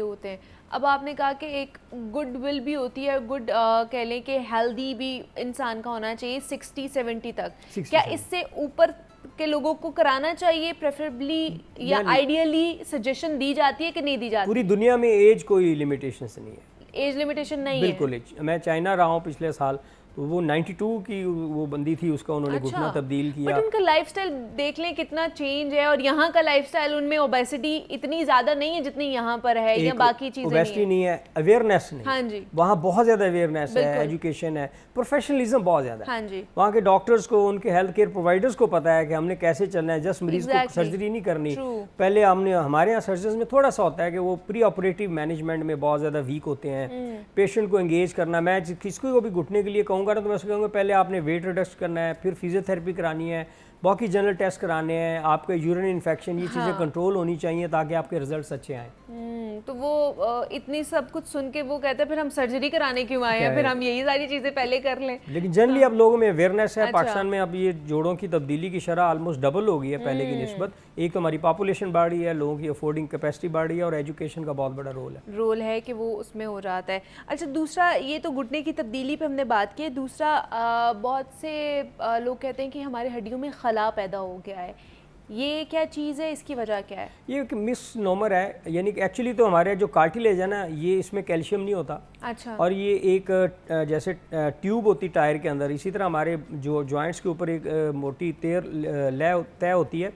होते हैं। अब आपने कहा कि एक गुड विल भी होती है, गुड कह लें कि हेल्दी भी इंसान का होना चाहिए 60-70 तक। क्या इससे ऊपर के लोगों को कराना चाहिए प्रेफरेबली, या आइडियली सजेशन दी जाती है कि नहीं दी जाती? पूरी दुनिया में एज कोई लिमिटेशन नहीं है, एज लिमिटेशन नहीं बिल्कुल है। मैं चाइना रहा हूँ पिछले साल, तो वो 92 की वो बंदी थी, उसका उन्होंने घुटना तब्दील किया। बट उनका लाइफस्टाइल देख लें कितना चेंज है, और यहाँ का लाइफस्टाइल उनमें ओबेसिटी इतनी ज़्यादा नहीं है जितनी यहाँ पर है, या बाकी चीज़ें ओबेसिटी नहीं है, अवेयरनेस नहीं। हाँ जी, वहाँ बहुत ज़्यादा अवेयरनेस है, एजुकेशन है, प्रोफेशनलिज्म बहुत ज़्यादा है। हाँ जी, वहाँ के डॉक्टर्स को, उनके हेल्थ केयर प्रोवाइडर्स को पता है कि हमने कैसे चलना है, जस्ट मरीज को सर्जरी नहीं करनी। पहले हमारे यहाँ सर्जन में थोड़ा सा होता है कि वो प्री ऑपरेटिव मैनेजमेंट में बहुत ज़्यादा वीक होते हैं, पेशेंट को एंगेज करना। मैं किसको भी घुटने के लिए कहूँगा ना तो मैं उसको कहूँगा पहले आपने वेट रिडक्शन करना है, फिर फिजियोथेरेपी करानी है, बाकी जनरल टेस्ट कराने हैं, आपके यूरिन इन्फेक्शन, ये चीज़ें कंट्रोल होनी चाहिए ताकि आपके रिजल्ट्स अच्छे आएँ। तो वो इतनी सब कुछ सुन के वो कहते हैं फिर हम सर्जरी कराने क्यों आए हैं, फिर हम यही सारी चीज़ें पहले कर लें। लेकिन जनरली अब लोगों में अवेयरनेस है। पाकिस्तान में अब ये जोड़ों की तब्दीली की शरह ऑलमोस्ट डबल हो गई है पहले की निस्बत। एक तो हमारी पॉपुलेशन बढ़ रही है, लोगों की अफोर्डिंग कैपेसिटी बढ़ रही है, और एजुकेशन का बहुत बड़ा रोल है कि वो उसमें हो जाता है। अच्छा, दूसरा ये तो घुटने की तब्दीली पे हमने बात की। दूसरा बहुत से लोग कहते हैं कि हमारे हड्डियों में खला पैदा हो गया है, ये क्या चीज़ है, इसकी वजह क्या है? ये एक मिस नॉमर है, यानी कि एक्चुअली तो हमारे जो कार्टिलेज है ना, ये इसमें कैल्शियम नहीं होता। अच्छा। और ये एक जैसे ट्यूब होती टायर के अंदर, इसी तरह हमारे जो जॉइंट्स के ऊपर एक मोटी तय होती है,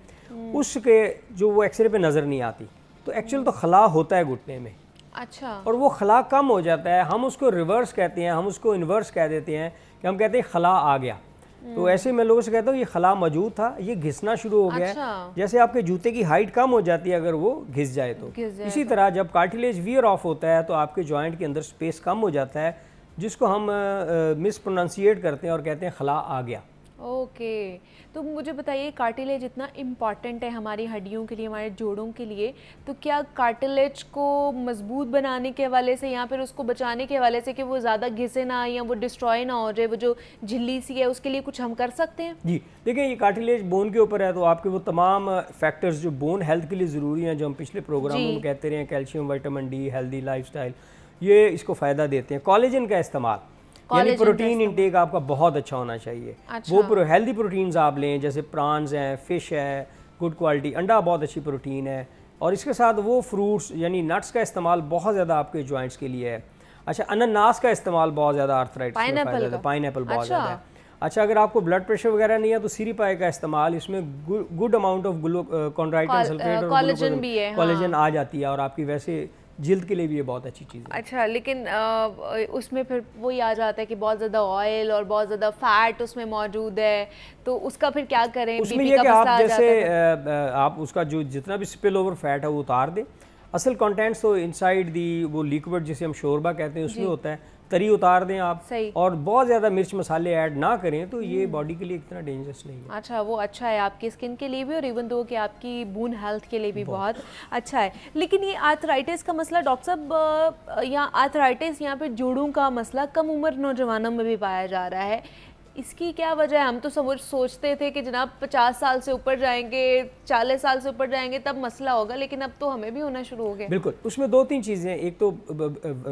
उसके जो वो एक्सरे पे नज़र नहीं आती। तो एक्चुअल तो खला होता है घुटने में। अच्छा। और वो खला कम हो जाता है, हम उसको रिवर्स कहते हैं, हम उसको इन्वर्स कह देते हैं कि हम कहते हैं खला आ गया। तो ऐसे मैं लोगों से कहता हूँ ये खला मौजूद था, ये घिसना शुरू हो गया है। जैसे आपके जूते की हाइट कम हो जाती है अगर वो घिस जाए तो, इसी तरह जब कार्टिलेज वियर ऑफ होता है तो आपके जॉइंट के अंदर स्पेस कम हो जाता है, जिसको हम मिस प्रोनाउंसिएट करते हैं और कहते हैं खला आ गया। ओके, तो मुझे बताइए कार्टिलेज इतना इम्पॉर्टेंट है हमारी हड्डियों के लिए, हमारे जोड़ों के लिए, तो क्या कार्टिलेज को मजबूत बनाने के हवाले से या फिर उसको बचाने के हवाले से कि वो ज़्यादा घिसे ना या वो डिस्ट्रॉय ना हो जाए, वो जो झिल्ली सी है, उसके लिए कुछ हम कर सकते हैं? जी देखिए, ये कार्टिलेज बोन के ऊपर है, तो आपके वो तमाम फैक्टर्स जो बोन हेल्थ के लिए ज़रूरी हैं, जो हम पिछले प्रोग्रामों में कहते रहे हैं, calcium, vitamin D, healthy lifestyle, ये इसको फ़ायदा देते हैं। कोलेजन का इस्तेमाल, यानी प्रोटीन इंटेक आपका बहुत अच्छा होना चाहिए। अच्छा। वो हेल्दी प्रोटीन्स आप लें, जैसे प्रॉन्स हैं, फ़िश है, गुड क्वालिटी, अंडा बहुत अच्छी प्रोटीन है, और इसके साथ वो फ्रूट्स यानी नट्स का इस्तेमाल बहुत ज़्यादा आपके जॉइंट्स के लिए है। अच्छा, अनानास का इस्तेमाल बहुत ज़्यादा आर्थराइटिस में फ़ायदा है, पाइनएप्पल बहुत ज़्यादा है। अच्छा, अगर आपको ब्लड प्रेशर वगैरह नहीं है तो सीरीपाई का इस्तेमाल, इसमें गुड अमाउंट ऑफ कॉन्ड्राइटिन सल्फेट और कोलेजन आ जाती है, और आपकी वैसे जिल्द के लिए भी ये बहुत अच्छी चीज़ है। अच्छा, लेकिन उसमें फिर वही आ जाता है कि बहुत ज़्यादा ऑयल और बहुत ज़्यादा फैट उसमें मौजूद है, तो उसका फिर क्या करें? उसमें ये कि आप जैसे आप उसका जो जितना भी स्पिल ओवर फैट है वो उतार दें। असल कंटेंट्स तो इनसाइड दी वो लिक्विड जिसे हम शोरबा कहते हैं उसमें होता है, तरी उतार दें आप, और बहुत ज़्यादा मिर्च मसाले ऐड ना करें, तो ये बॉडी के लिए इतना डेंजरस नहीं है। अच्छा, वो अच्छा है आपकी स्किन के लिए भी, और इवन दो कि आपकी बोन हेल्थ के लिए भी बहुत अच्छा है। लेकिन ये आर्थराइटिस का मसला डॉक्टर साहब, या आर्थराइटिस यहाँ पे जोड़ों का मसला कम उम्र नौजवानों में भी पाया जा रहा है, इसकी क्या वजह है? हम तो सोचते थे कि जनाब 50 साल से ऊपर जाएंगे, 40 साल से ऊपर जाएंगे तब मसला होगा, लेकिन अब तो हमें भी होना शुरू हो गया। बिल्कुल, उसमें दो तीन चीज़ें, एक तो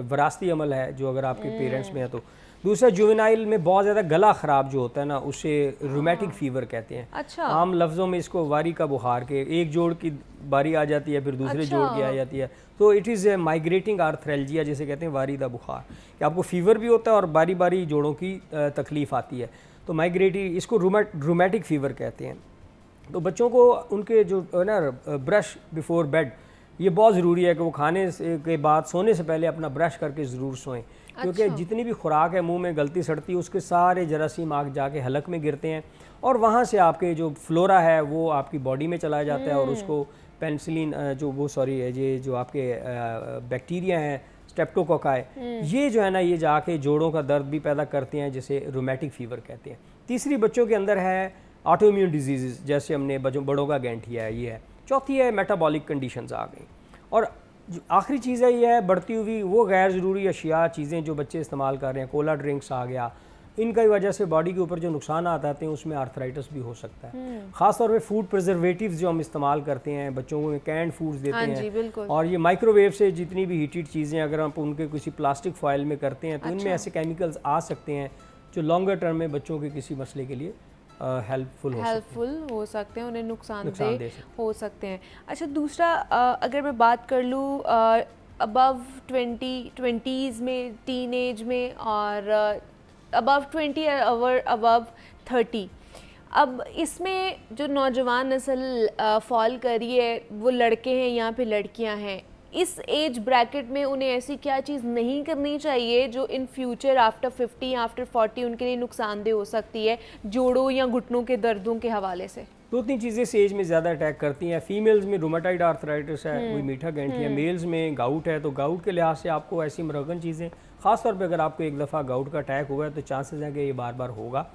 विरासती अमल है जो अगर आपके पेरेंट्स में है तो, दूसरा जुवेनाइल में बहुत ज़्यादा गला ख़राब जो होता है ना, उसे रूमेटिक फीवर कहते हैं। अच्छा। आम लफ्ज़ों में इसको वारी का बुखार, के एक जोड़ की बारी आ जाती है फिर दूसरे जोड़ की आ जाती है, तो इट इज़ ए माइग्रेटिंग आर्थ्रेल्जिया जिसे कहते हैं, वारी का बुखार, कि आपको फीवर भी होता है और बारी बारी जोड़ों की तकलीफ़ आती है, तो माइग्रेटी, इसको रूमेटिक फ़ीवर कहते हैं। तो बच्चों को उनके जो ना ब्रश बिफोर बेड, ये बहुत ज़रूरी है कि वो खाने के बाद सोने से पहले अपना ब्रश करके ज़रूर सोएं, क्योंकि जितनी भी खुराक है मुंह में गलती सड़ती है, उसके सारे जरासीम आग जाके हलक में गिरते हैं, और वहाँ से आपके जो फ्लोरा है वो आपकी बॉडी में चला जाता है, और उसको पेनिसिलिन ये जो आपके बैक्टीरिया हैं, स्टेप्टोकोकाई, ये जो है ना, ये जाके जोड़ों का दर्द भी पैदा करते हैं, जिसे रूमेटिक फ़ीवर कहते हैं। तीसरी बच्चों के अंदर है ऑटो इम्यून डिजीज़, जैसे हमने बड़ों का गैंठिया है, ये है। चौथी है मेटाबॉलिक कंडीशंस आ गई, और आखिरी चीज़ है ये है बढ़ती हुई वो गैर ज़रूरी अशिया, चीज़ें जो बच्चे इस्तेमाल कर रहे हैं, कोला ड्रिंक्स आ गया, इनकी वजह से बॉडी के ऊपर जो नुकसान आते हैं उसमें आर्थराइटिस भी हो सकता है। ख़ासतौर पे फूड प्रिजर्वेटिव्स जो हम इस्तेमाल करते हैं, बच्चों को कैंड फूड्स देते हैं, और ये माइक्रोवेव से जितनी भी हीटेड चीज़ें अगर हम उनके किसी प्लास्टिक फॉइल में करते हैं तो इनमें ऐसे केमिकल्स आ सकते हैं जो लॉन्गर टर्म में बच्चों के किसी मसले के लिए हेल्पफुल हो सकते हैं, उन्हें नुकसानदेह हो सकते हैं। अच्छा, दूसरा अगर मैं बात कर लूँ अबव 20s में, टीन एज में, और अबव 20 और अबव 30। अब इसमें जो नौजवान नस्ल फॉल कर रही है वो लड़के हैं या फिर लड़कियां हैं, इस एज ब्रैकेट में उन्हें ऐसी क्या चीज़ नहीं करनी चाहिए जो इन फ्यूचर आफ्टर 50 आफ्टर 40 उनके लिए नुकसानदेह हो सकती है, जोड़ों या घुटनों के दर्दों के हवाले से? 2-3 चीज़ें इस एज में ज़्यादा अटैक करती हैं। फीमेल्स में रूमेटाइड आर्थराइटिस है, कोई मीठा गैंठी है, मेल्स में गाउट है, तो गाउट के लिहाज से आपको ऐसी मरगन चीज़ें, ख़ासतौर पे अगर आपको एक दफ़ा गाउट का अटैक हुआ है तो चांसेस हैं कि ये बार बार होगा।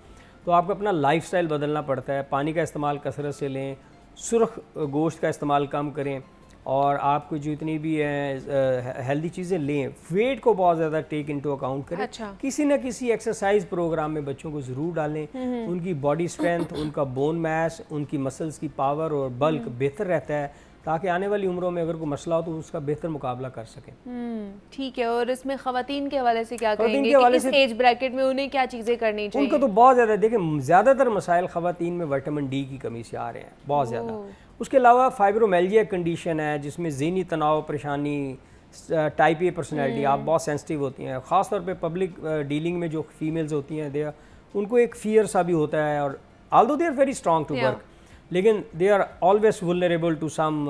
तो आपको अपना लाइफस्टाइल बदलना पड़ता है, पानी का इस्तेमाल कसरत से लें, सुर्ख गोश्त का इस्तेमाल कम करें, और आपको जो इतनी भी हेल्दी चीज़ें लें, वेट को बहुत ज़्यादा टेक इनटू अकाउंट करें। अच्छा। किसी न किसी एक्सरसाइज प्रोग्राम में बच्चों को ज़रूर डालें, उनकी बॉडी स्ट्रेंथ, उनका बोन मैस, उनकी मसल्स की पावर और बल्क बेहतर रहता है, ताकि आने वाली उम्रों में अगर कोई मसला हो तो उसका बेहतर मुकाबला कर सकें। ठीक है। और इसमें ख़वातीन के हवाले से क्या कहेंगे कि इस एज ब्रैकेट में उन्हें क्या चीज़ें करनी चाहिए? उनको तो बहुत ज़्यादा, देखिए ज़्यादातर मसाइल ख़वातीन में विटामिन डी की कमी से आ रहे हैं, बहुत ज़्यादा। उसके अलावा फाइब्रोमेल्जिया कंडीशन है जिसमें ज़हनी तनाव, परेशानी, टाइप ए पर्सनैलिटी, आप बहुत सेंसिटिव होती हैं, ख़ासतौर पे पब्लिक डीलिंग में जो फीमेल्स होती हैं दे उनको एक फियर सा भी होता है, और although they are very strong to work, लेकिन they are always vulnerable to some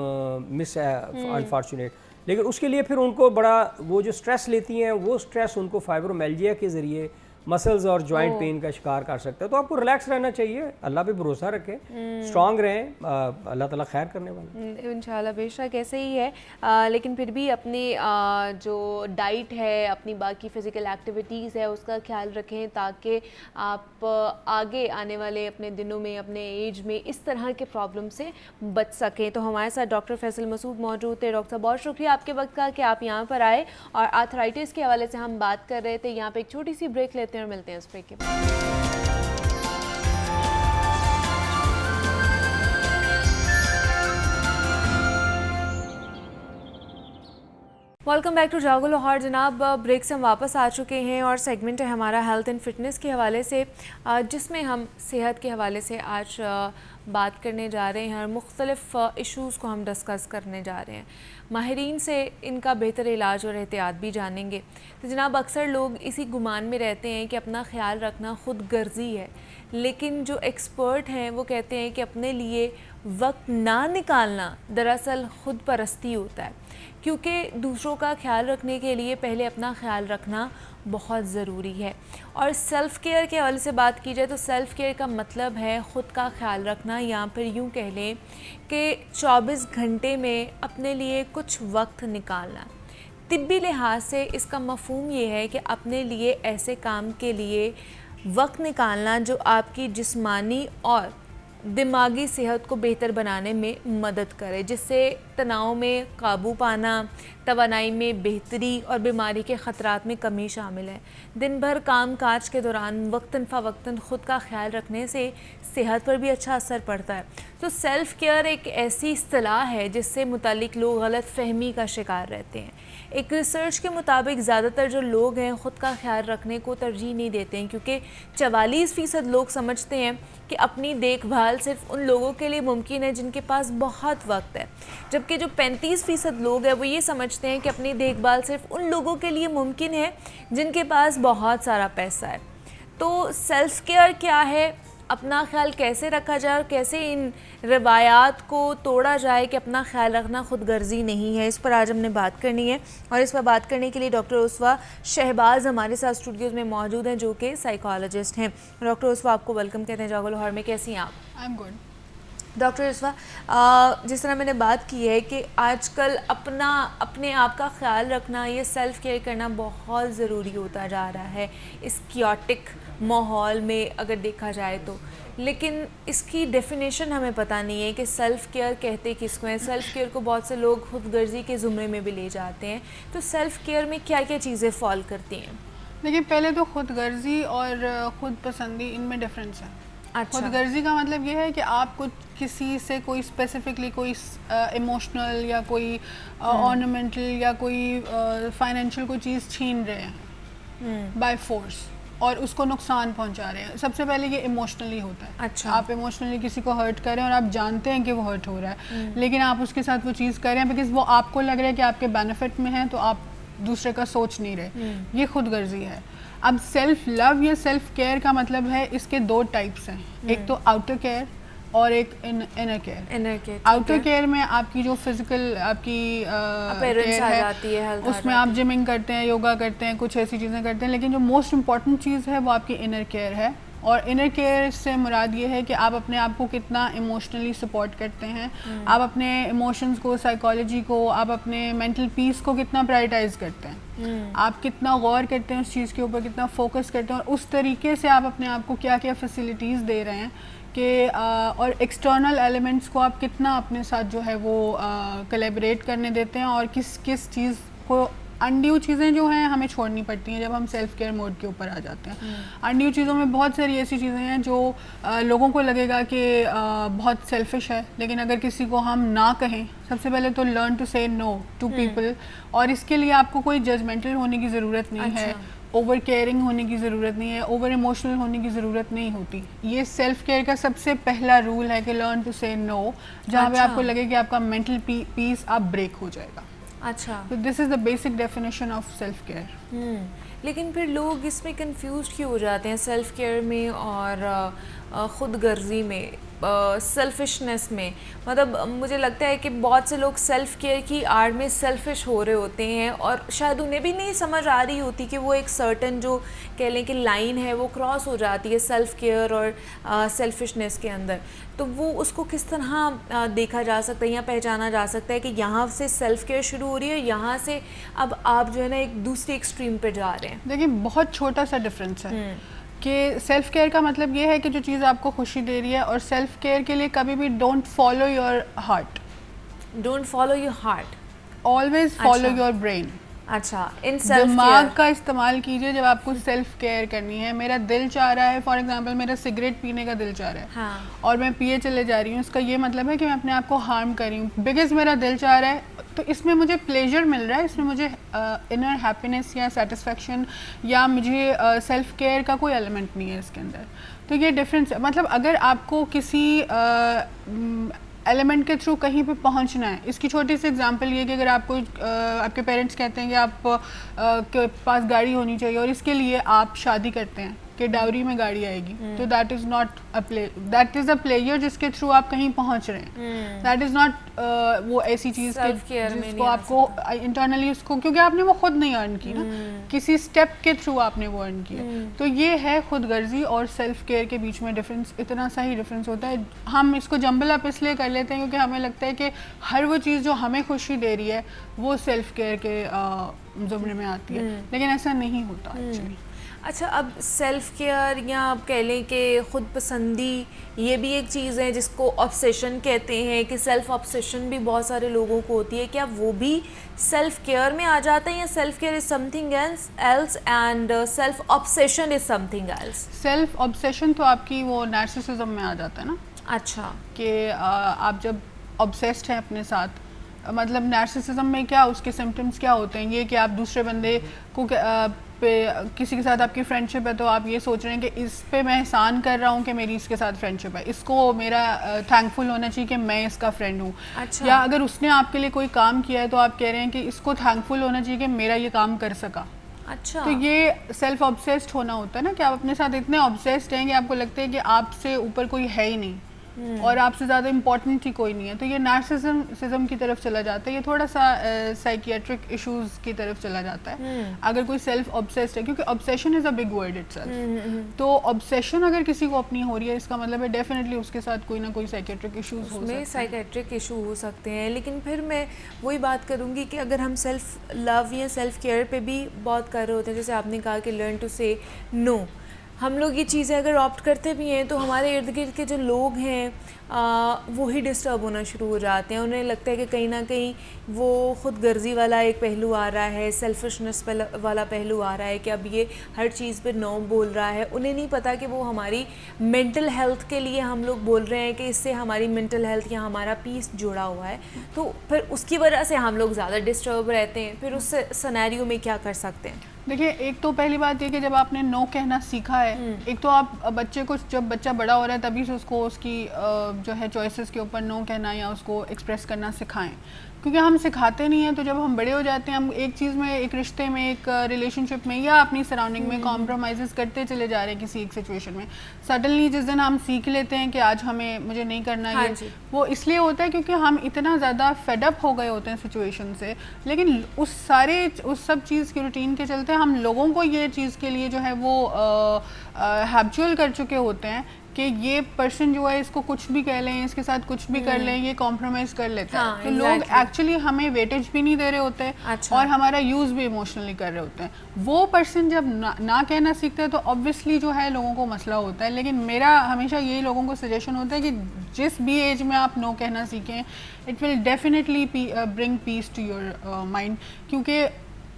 miss unfortunate. लेकिन उसके लिए फिर उनको बड़ा वो जो स्ट्रेस लेती हैं, वो स्ट्रेस उनको फाइब्रोमेल्जिया के ज़रिए मसल्स और जॉइंट पेन का शिकार कर सकता है। तो आपको रिलैक्स रहना चाहिए, अल्लाह पे भरोसा रखें, स्ट्रांग रहें, अल्लाह ताला खैर करने वाला इंशाल्लाह। बेशक ऐसे ही है, लेकिन फिर भी अपनी जो डाइट है, अपनी बाकी फ़िज़िकल एक्टिविटीज़ है, उसका ख्याल रखें ताकि आप आगे आने वाले अपने दिनों में, अपने एज में इस तरह के प्रॉब्लम से बच सकें। तो हमारे साथ डॉक्टर फैसल मसूद मौजूद थे। डॉक्टर साहब, बहुत शुक्रिया आपके वक्त का कि आप यहाँ पर आए, और आर्थराइटिस के हवाले से हम बात कर रहे थे। यहाँ पर एक छोटी सी ब्रेक लेते हैं और मिलते हैं इस ब्रेक के बाद। वेलकम बैक टू जागो लाहौर। जनाब, ब्रेक से हम वापस आ चुके हैं और सेगमेंट है हमारा हेल्थ एंड फिटनेस के हवाले से, जिसमें हम सेहत के हवाले से आज बात करने जा रहे हैं और मुख्तलिफ़ इश्यूज़ को हम डिस्कस करने जा रहे हैं। माहिरीन से इनका बेहतर इलाज और एहतियात भी जानेंगे। तो जनाब, अक्सर लोग इसी गुमान में रहते हैं कि अपना ख़्याल रखना खुद गर्जी है, लेकिन जो एक्सपर्ट हैं वो कहते हैं कि अपने लिए वक्त ना निकालना दरअसल खुद परस्ती होता है, क्योंकि दूसरों का ख्याल रखने के लिए पहले अपना ख्याल रखना बहुत ज़रूरी है। और सेल्फ़ केयर के हवाले से बात की जाए तो सेल्फ़ केयर का मतलब है ख़ुद का ख्याल रखना, या फिर यूँ कह लें कि 24 घंटे में अपने लिए कुछ वक्त निकालना। तिब्बी लिहाज से इसका मफ़हूम ये है कि अपने लिए ऐसे काम के लिए वक्त निकालना जो आपकी जिस्मानी और दिमागी सेहत को बेहतर बनाने में मदद करे, जिससे तनाव में काबू पाना, तवानाई में बेहतरी और बीमारी के ख़तरात में कमी शामिल है। दिन भर काम काज के दौरान वक्तन फ़वक्तन ख़ुद का ख्याल रखने से सेहत पर भी अच्छा असर पड़ता है। तो सेल्फ़ केयर एक ऐसी इस्तिलाह है जिससे मुतालिक लोग गलत फ़हमी का शिकार रहते हैं। एक रिसर्च के मुताबिक ज़्यादातर जो लोग हैं ख़ुद का ख्याल रखने को तरजीह नहीं देते हैं, क्योंकि 44% लोग समझते हैं कि अपनी देखभाल सिर्फ उन लोगों के लिए मुमकिन है जिनके पास बहुत वक्त है, जबकि जो 35% लोग हैं वो ये समझते हैं कि अपनी देखभाल सिर्फ उन लोगों के लिए मुमकिन है जिनके पास बहुत सारा पैसा है। तो सेल्फ़ केयर क्या है, अपना ख्याल कैसे रखा जाए और कैसे इन रवायात को तोड़ा जाए कि अपना ख्याल रखना खुद गर्जी नहीं है, इस पर आज हमने बात करनी है। और इस पर बात करने के लिए डॉक्टर उसवा शहबाज हमारे साथ स्टूडियोज़ में मौजूद हैं, जो कि साइकोलॉजिस्ट हैं। डॉक्टर उसवा, आपको वेलकम कहते हैं जागो लाहौर में। कैसी हैं आप? I am good. डॉक्टर उसवा, जिस तरह मैंने बात की है कि आजकल अपने आप का ख्याल रखना, ये सेल्फ़ केयर करना बहुत ज़रूरी होता जा रहा है इस क्योटिक माहौल में अगर देखा जाए तो, लेकिन इसकी डेफिनेशन हमें पता नहीं है कि सेल्फ़ केयर कहते किसको हैं। सेल्फ़ केयर को बहुत से लोग खुद गर्जी के ज़ुमरे में भी ले जाते हैं। तो सेल्फ़ केयर में क्या क्या चीज़ें फॉल करती हैं? देखिए, पहले तो खुद गर्जी और खुद पसंदी, इनमें डिफरेंस है। अच्छा। खुद गर्जी का मतलब ये है कि आप कुछ किसी से कोई स्पेसिफिकली कोई इमोशनल या कोई ऑर्नामेंटल या कोई फाइनेंशियल कोई चीज़ छीन रहे हैं बाय फोर्स और उसको नुकसान पहुंचा रहे हैं। सबसे पहले ये इमोशनली होता है। अच्छा। आप इमोशनली किसी को हर्ट कर रहे हैं और आप जानते हैं कि वो हर्ट हो रहा है, लेकिन आप उसके साथ वो चीज़ कर रहे हैं बिकॉज वो आपको लग रहा है कि आपके बेनिफिट में है, तो आप दूसरे का सोच नहीं रहे। ये खुद गर्जी है। अब सेल्फ लव या सेल्फ केयर का मतलब है, इसके 2 टाइप्स हैं, एक तो आउटर केयर और एक इनर केयर। आउटर केयर में आपकी जो फिजिकल आपकी अपीयरेंस आ जाती है, हेल्थ उसमें आप जिमिंग करते हैं, योगा करते हैं, कुछ ऐसी चीज़ें करते हैं, लेकिन जो मोस्ट इम्पॉर्टेंट चीज़ है वो आपकी इनर केयर है। और इनर केयर से मुराद ये है कि आप अपने आप को कितना इमोशनली सपोर्ट करते हैं, आप अपने इमोशंस को, साइकोलॉजी को, आप अपने मेंटल पीस को कितना प्रायोरिटाइज करते हैं, आप कितना गौर करते हैं उस चीज़ के ऊपर, कितना फोकस करते हैं, और उस तरीके से आप अपने आप को क्या क्या फैसिलिटीज़ दे रहे हैं कि और एक्सटर्नल एलिमेंट्स को आप कितना अपने साथ जो है वो कोलैबोरेट करने देते हैं, और किस किस चीज़ को अनड्यू चीज़ें जो हैं हमें छोड़नी पड़ती हैं जब हम सेल्फ केयर मोड के ऊपर आ जाते हैं। अनड्यू चीज़ों में बहुत सारी ऐसी चीज़ें हैं जो लोगों को लगेगा कि बहुत सेल्फिश है, लेकिन अगर किसी को हम ना कहें, सबसे पहले तो लर्न टू से नो टू पीपल, और इसके लिए आपको कोई जजमेंटल होने की ज़रूरत नहीं है, ओवर केयरिंग होने की ज़रूरत नहीं है, ओवर इमोशनल होने की ज़रूरत नहीं होती। ये सेल्फ केयर का सबसे पहला रूल है कि लर्न टू से नो, जहाँ पे आपको लगे कि आपका मेंटल पीस आप ब्रेक हो जाएगा। अच्छा, तो this is the basic definition of self care. लेकिन फिर लोग इसमें कंफ्यूज क्यों हो जाते हैं, सेल्फ केयर में और ख़ुद गर्जी में, सेल्फिशनेस में? मतलब मुझे लगता है कि बहुत से लोग सेल्फ़ केयर की आड़ में सेल्फिश हो रहे होते हैं, और शायद उन्हें भी नहीं समझ आ रही होती कि वो एक सर्टन जो कह लें कि लाइन है वो क्रॉस हो जाती है सेल्फ़ केयर और सेल्फिशनेस के अंदर। तो वो उसको किस तरह देखा जा सकता है या पहचाना जा सकता है कि यहाँ से सेल्फ़ केयर शुरू हो रही है, यहाँ से अब आप जो है ना एक दूसरी एक्सट्रीम पे जा रहे हैं? देखिए, बहुत छोटा सा डिफरेंस है कि सेल्फ केयर का मतलब ये है कि जो चीज़ आपको खुशी दे रही है, और सेल्फ केयर के लिए कभी भी don't follow your heart, don't follow your heart, always follow your brain. अच्छा, इन सेल्फ दिमाग का इस्तेमाल कीजिए जब आपको सेल्फ केयर करनी है। मेरा दिल चाह रहा है, फॉर एग्जांपल मेरा सिगरेट पीने का दिल चाह रहा है, हाँ, और मैं पिए चले जा रही हूँ, इसका ये मतलब है कि मैं अपने आप को हार्म कर रही हूँ, बिकॉज मेरा दिल चाह रहा है, तो इसमें मुझे प्लेजर मिल रहा है, इसमें मुझे इनर हैप्पीनेस या सेटिस्फेक्शन या मुझे सेल्फ केयर का कोई एलिमेंट नहीं है इसके अंदर। तो ये डिफरेंस है। मतलब अगर आपको किसी एलिमेंट के थ्रू कहीं पे पहुंचना है, इसकी छोटी सी एग्जांपल ये कि अगर आपको आपके पेरेंट्स कहते हैं कि आप के पास गाड़ी होनी चाहिए, और इसके लिए आप शादी करते हैं कि डाउरी में गाड़ी आएगी, तो that is not that is a player जिसके थ्रू आप कहीं पहुंच रहे हैं। दैट इज़ नॉट वो ऐसी चीज़ जिसको आपको इंटरनली उसको, क्योंकि आपने वो खुद नहीं अर्न की ना, किसी स्टेप के थ्रू आपने वो अर्न किया। तो ये है खुद गर्जी और सेल्फ केयर के बीच में डिफरेंस, इतना सा ही डिफरेंस होता है। हम इसको जंबल अप इसलिए कर लेते हैं क्योंकि हमें लगता है कि हर वो चीज़ जो हमें खुशी दे रही है वो सेल्फ केयर के ज़ुमरे में आती है, लेकिन ऐसा नहीं होता एक्चुअली। अच्छा, अब सेल्फ़ केयर या आप कह लें कि ख़ुद पसंदी, ये भी एक चीज़ है जिसको ऑब्सेशन कहते हैं, कि सेल्फ़ ऑब्सेशन भी बहुत सारे लोगों को होती है। क्या वो भी सेल्फ़ केयर में आ जाता है, या self care is something else and self obsession is something else? Self obsession तो आपकी वो नार्सिसिज्म में आ जाता है ना। अच्छा, कि आप जब ऑब्सेस्ड हैं अपने साथ, मतलब नार्सिसिज्म में क्या उसके सिम्टम्स क्या होते हैं, ये कि आप दूसरे बंदे को पे किसी के साथ आपकी फ्रेंडशिप है तो आप ये सोच रहे हैं कि इस पे मैं एहसान कर रहा हूँ कि मेरी इसके साथ फ्रेंडशिप है, इसको मेरा थैंकफुल होना चाहिए कि मैं इसका फ्रेंड हूँ। अच्छा। या अगर उसने आपके लिए कोई काम किया है तो आप कह रहे हैं कि इसको थैंकफुल होना चाहिए कि मेरा ये काम कर सका। अच्छा, तो ये सेल्फ ऑब्सेस्ड होना होता है ना, कि आप अपने साथ इतने ऑब्सेस्ड हैं कि आपको लगता है कि आपसे ऊपर कोई है ही नहीं और आपसे ज़्यादा इम्पोर्टेंट ही कोई नहीं है। तो ये नार्सिसिज्म की तरफ चला जाता है, ये थोड़ा सा साइकियाट्रिक इश्यूज की तरफ चला जाता है अगर कोई सेल्फ ऑब्सेस्ड है, क्योंकि obsession is a big word itself. तो ऑब्सेशन अगर किसी को अपनी हो रही है, इसका मतलब है डेफिनेटली उसके साथ कोई ना कोई साइकियाट्रिक इश्यूज हो सकते हैं, साइकियाट्रिक इशू हो सकते हैं। लेकिन फिर मैं वही बात करूँगी कि अगर हम सेल्फ लव या सेल्फ केयर पे भी बहुत कर रहे होते हैं, जैसे आपने कहा कि लर्न टू से नो, हम लोग ये चीज़ें अगर ऑप्ट करते भी हैं तो हमारे इर्द गिर्द के जो लोग हैं वो ही डिस्टर्ब होना शुरू हो जाते हैं। उन्हें लगता है कि कहीं ना कहीं वो खुद गर्जी वाला एक पहलू आ रहा है, सेल्फिशनेस वाला पहलू आ रहा है कि अब ये हर चीज़ पे नो बोल रहा है। उन्हें नहीं पता कि वो हमारी मेंटल हेल्थ के लिए हम लोग बोल रहे हैं कि इससे हमारी मेंटल हेल्थ या हमारा पीस जुड़ा हुआ है, तो फिर उसकी वजह से हम लोग ज़्यादा डिस्टर्ब रहते हैं। फिर उस सिनेरियो में क्या कर सकते हैं? देखिए, एक तो पहली बात ये कि जब आपने नो कहना सीखा है, एक तो आप बच्चे को, जब बच्चा बड़ा हो रहा है तभी से उसको उसकी जो है चॉइसेस के ऊपर नो कहना या उसको एक्सप्रेस करना सिखाएं। क्योंकि हम सिखाते नहीं हैं। तो जब हम बड़े हो जाते हैं, हम एक चीज़ में, एक रिश्ते में, एक रिलेशनशिप में या अपनी सराउंडिंग में कॉम्प्रोमाइज़ करते चले जा रहे हैं किसी एक सिचुएशन में। सडनली जिस दिन हम सीख लेते हैं कि आज मुझे नहीं करना ये, वो इसलिए होता है क्योंकि हम इतना ज़्यादा फेडअप हो गए होते हैं सिचुएशन से। लेकिन उस सब चीज़ की रूटीन के चलते हम लोगों को ये चीज़ के लिए जो है वो हैबिचुअल कर चुके होते हैं कि ये पर्सन जो है इसको कुछ भी कह लें, इसके साथ कुछ भी कर लें, ये कॉम्प्रोमाइज़ कर लेते हैं। तो लोग एक्चुअली हमें वेटेज भी नहीं दे रहे होते और हमारा यूज़ भी इमोशनली कर रहे होते हैं। वो पर्सन जब ना कहना सीखते हैं तो ऑब्वियसली जो है लोगों को मसला होता है। लेकिन मेरा हमेशा यही लोगों को सजेशन होता है कि जिस भी एज में आप नो कहना सीखें, it will definitely bring peace to your mind. क्योंकि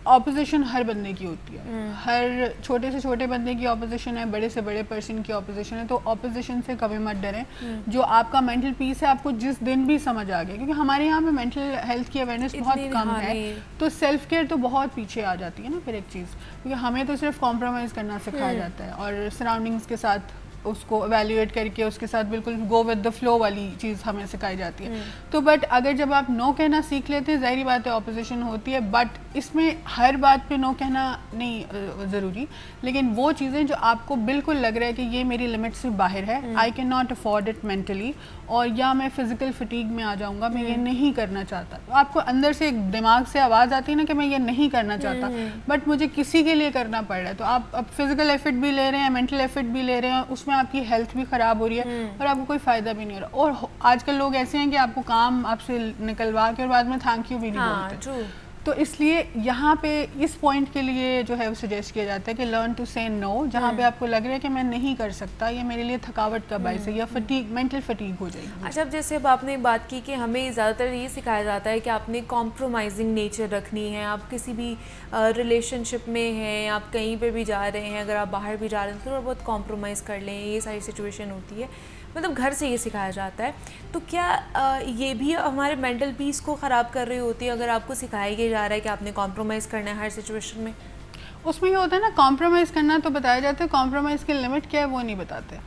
ऑपोजिशन हर बंदे की होती है, हर छोटे से छोटे बंदे की ऑपोजिशन है, बड़े से बड़े पर्सन की ऑपोजिशन है। तो ऑपोजिशन से कभी मत डरें। जो आपका मेंटल पीस है, आपको जिस दिन भी समझ आ गया, क्योंकि हमारे यहाँ पे मेंटल हेल्थ की अवेयरनेस बहुत कम है, तो सेल्फ केयर तो बहुत पीछे आ जाती है ना फिर एक चीज़, क्योंकि हमें तो सिर्फ कॉम्प्रोमाइज़ करना सिखाया जाता है और सराउंडिंग्स के साथ उसको एवेल्यूएट करके उसके साथ बिल्कुल गो विद द फ्लो वाली चीज़ हमें सिखाई जाती है। तो बट अगर जब आप नो कहना सीख लेते हैं, ज़ाहिर बात है ऑपोजिशन होती है, बट इसमें हर बात पे नो कहना नहीं ज़रूरी। लेकिन वो चीज़ें जो आपको बिल्कुल लग रहा है कि ये मेरी लिमिट से बाहर है, I can not afford it mentally, और या मैं फिज़िकल फटीग में आ जाऊँगा, मैं ये नहीं करना चाहता। तो आपको अंदर से एक दिमाग से आवाज़ आती है ना कि मैं ये नहीं करना चाहता, बट मुझे किसी के लिए करना पड़ रहा है। तो आप अब फिज़िकल एफर्ट भी ले रहे हैं, मेंटल एफर्ट भी ले रहे हैं, उसमें आपकी हेल्थ भी ख़राब हो रही है और आपको कोई फ़ायदा भी नहीं हो रहा। और आजकल लोग ऐसे हैं कि आपको काम आपसे निकलवा के और बाद में थैंक यू भी नहीं बोलते। तो इसलिए यहाँ पे इस पॉइंट के लिए जो है वो सजेस्ट किया जाता है कि लर्न टू से नो, जहाँ पे आपको लग रहा है कि मैं नहीं कर सकता, ये मेरे लिए थकावट का बायस है या फटीग, मेंटल फटीग हो जाएगी। अच्छा, जैसे अब आपने बात की कि हमें ज़्यादातर ये सिखाया जाता है कि आपने कॉम्प्रोमाइजिंग नेचर रखनी है। आप किसी भी रिलेशनशिप में हैं, आप कहीं पर भी जा रहे हैं, अगर आप बाहर भी जा रहे हैं तो थोड़ा बहुत कॉम्प्रोमाइज़ कर लें, ये सारी सिचुएशन होती है, मतलब घर से ये सिखाया जाता है। तो क्या ये भी हमारे मेंटल पीस को ख़राब कर रही होती है अगर आपको सिखाया जा रहा है कि आपने कॉम्प्रोमाइज़ करना है हर सिचुएशन में? उसमें ये होता है ना, कॉम्प्रोमाइज़ करना तो बताया जाता है, कॉम्प्रोमाइज़ की लिमिट क्या है वो नहीं बताते।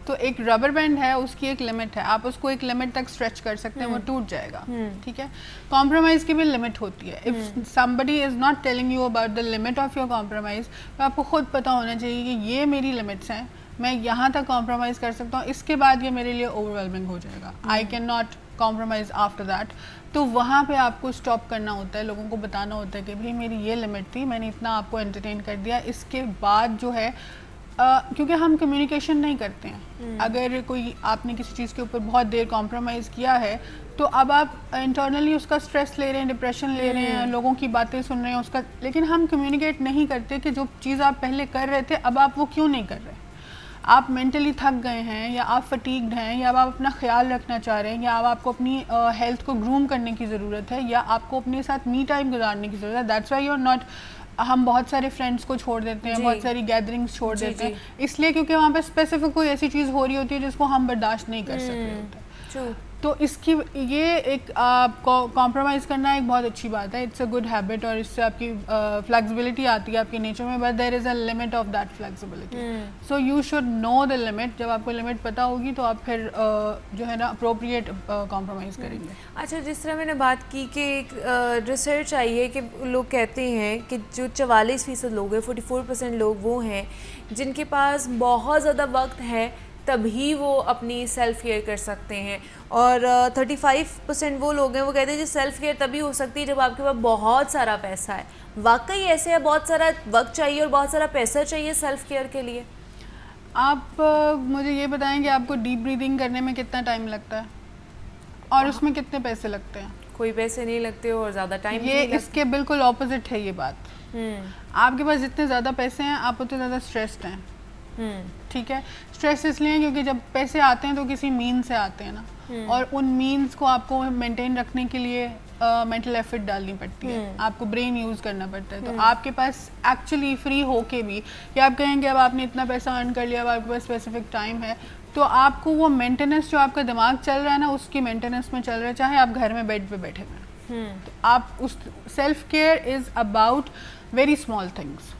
तो एक रबर बैंड है, उसकी एक लिमिट है, आप उसको एक लिमिट तक स्ट्रेच कर सकते हैं, वो टूट जाएगा, ठीक है। कॉम्प्रोमाइज़ की भी लिमिट होती है। If somebody is not telling you about the limit of your compromise, तो आपको खुद पता होना चाहिए कि ये मेरी लिमिट्स हैं, मैं यहाँ तक कॉम्प्रोमाइज़ कर सकता हूँ, इसके बाद ये मेरे लिए ओवरवेलमिंग हो जाएगा, I can not compromise after that. तो वहाँ पे आपको स्टॉप करना होता है, लोगों को बताना होता है कि भाई मेरी ये लिमिट थी, मैंने इतना आपको एंटरटेन कर दिया, इसके बाद जो है क्योंकि हम कम्युनिकेशन नहीं करते हैं। अगर कोई आपने किसी चीज़ के ऊपर बहुत देर कॉम्प्रोमाइज़ किया है, तो अब आप इंटरनली उसका स्ट्रेस ले रहे हैं, डिप्रेशन ले रहे हैं, लोगों की बातें सुन रहे हैं उसका, लेकिन हम कम्युनिकेट नहीं करते कि जो चीज़ आप पहले कर रहे थे अब आप वो क्यों नहीं कर रहे। आप मेंटली थक गए हैं, या आप फटीग्ड हैं, या आप अपना ख्याल रखना चाह रहे हैं, या आपको अपनी हेल्थ को ग्रूम करने की ज़रूरत है, या आपको अपने साथ मी टाइम गुजारने की ज़रूरत है। That's why you are not, हम बहुत सारे फ्रेंड्स को छोड़ देते हैं, बहुत सारी गैदरिंग्स छोड़ देते हैं, इसलिए क्योंकि वहाँ पे स्पेसिफिक कोई ऐसी चीज़ हो रही होती है जिसको हम बर्दाश्त नहीं कर सकते होते। तो इसकी ये एक कॉम्प्रोमाइज़ करना एक बहुत अच्छी बात है, इट्स अ गुड हैबिट, और इससे आपकी फ्लेक्सिबिलिटी आती है आपके नेचर में, but there is a limit of that flexibility. So you should know the limit. जब आपको लिमिट पता होगी तो आप फिर जो है ना अप्रोप्रिएट कॉम्प्रोमाइज़ करेंगे। अच्छा, जिस तरह मैंने बात की कि एक रिसर्च आई है कि लोग कहते हैं कि जो 44% लोग हैं, 44% लोग वो हैं जिनके पास बहुत ज़्यादा वक्त है, तभी वो अपनी सेल्फ़ केयर कर सकते हैं, और 35% वो लोग हैं वो कहते हैं जी सेल्फ़ केयर तभी हो सकती है जब आपके पास बहुत सारा पैसा है। वाकई ऐसे है, बहुत सारा वक्त चाहिए और बहुत सारा पैसा चाहिए सेल्फ़ केयर के लिए? आप मुझे ये बताएं कि आपको डीप ब्रीदिंग करने में कितना टाइम लगता है और उसमें कितने पैसे लगते हैं? कोई पैसे नहीं लगते और ज़्यादा टाइम ये इसके बिल्कुल ऑपोजिट है ये बात। आपके पास जितने ज़्यादा पैसे हैं आप उतने ज़्यादा स्ट्रेस्ड हैं, ठीक है। स्ट्रेस इसलिए क्योंकि जब पैसे आते हैं तो किसी मीन से आते हैं ना, और उन मीन्स को आपको मेंटेन रखने के लिए मेंटल एफर्ट डालनी पड़ती है, आपको ब्रेन यूज़ करना पड़ता है। तो आपके पास एक्चुअली फ्री होके भी कि आप कहेंगे अब आपने इतना पैसा अर्न कर लिया, अब आपके पास स्पेसिफिक टाइम है, तो आपको वो मेंटेनेंस जो आपका दिमाग चल रहा है ना, उसकी मेंटेनेंस में चल रहा है, चाहे आप घर में बेड पे बैठे हुए हैं। तो आप उस self care is about very small things.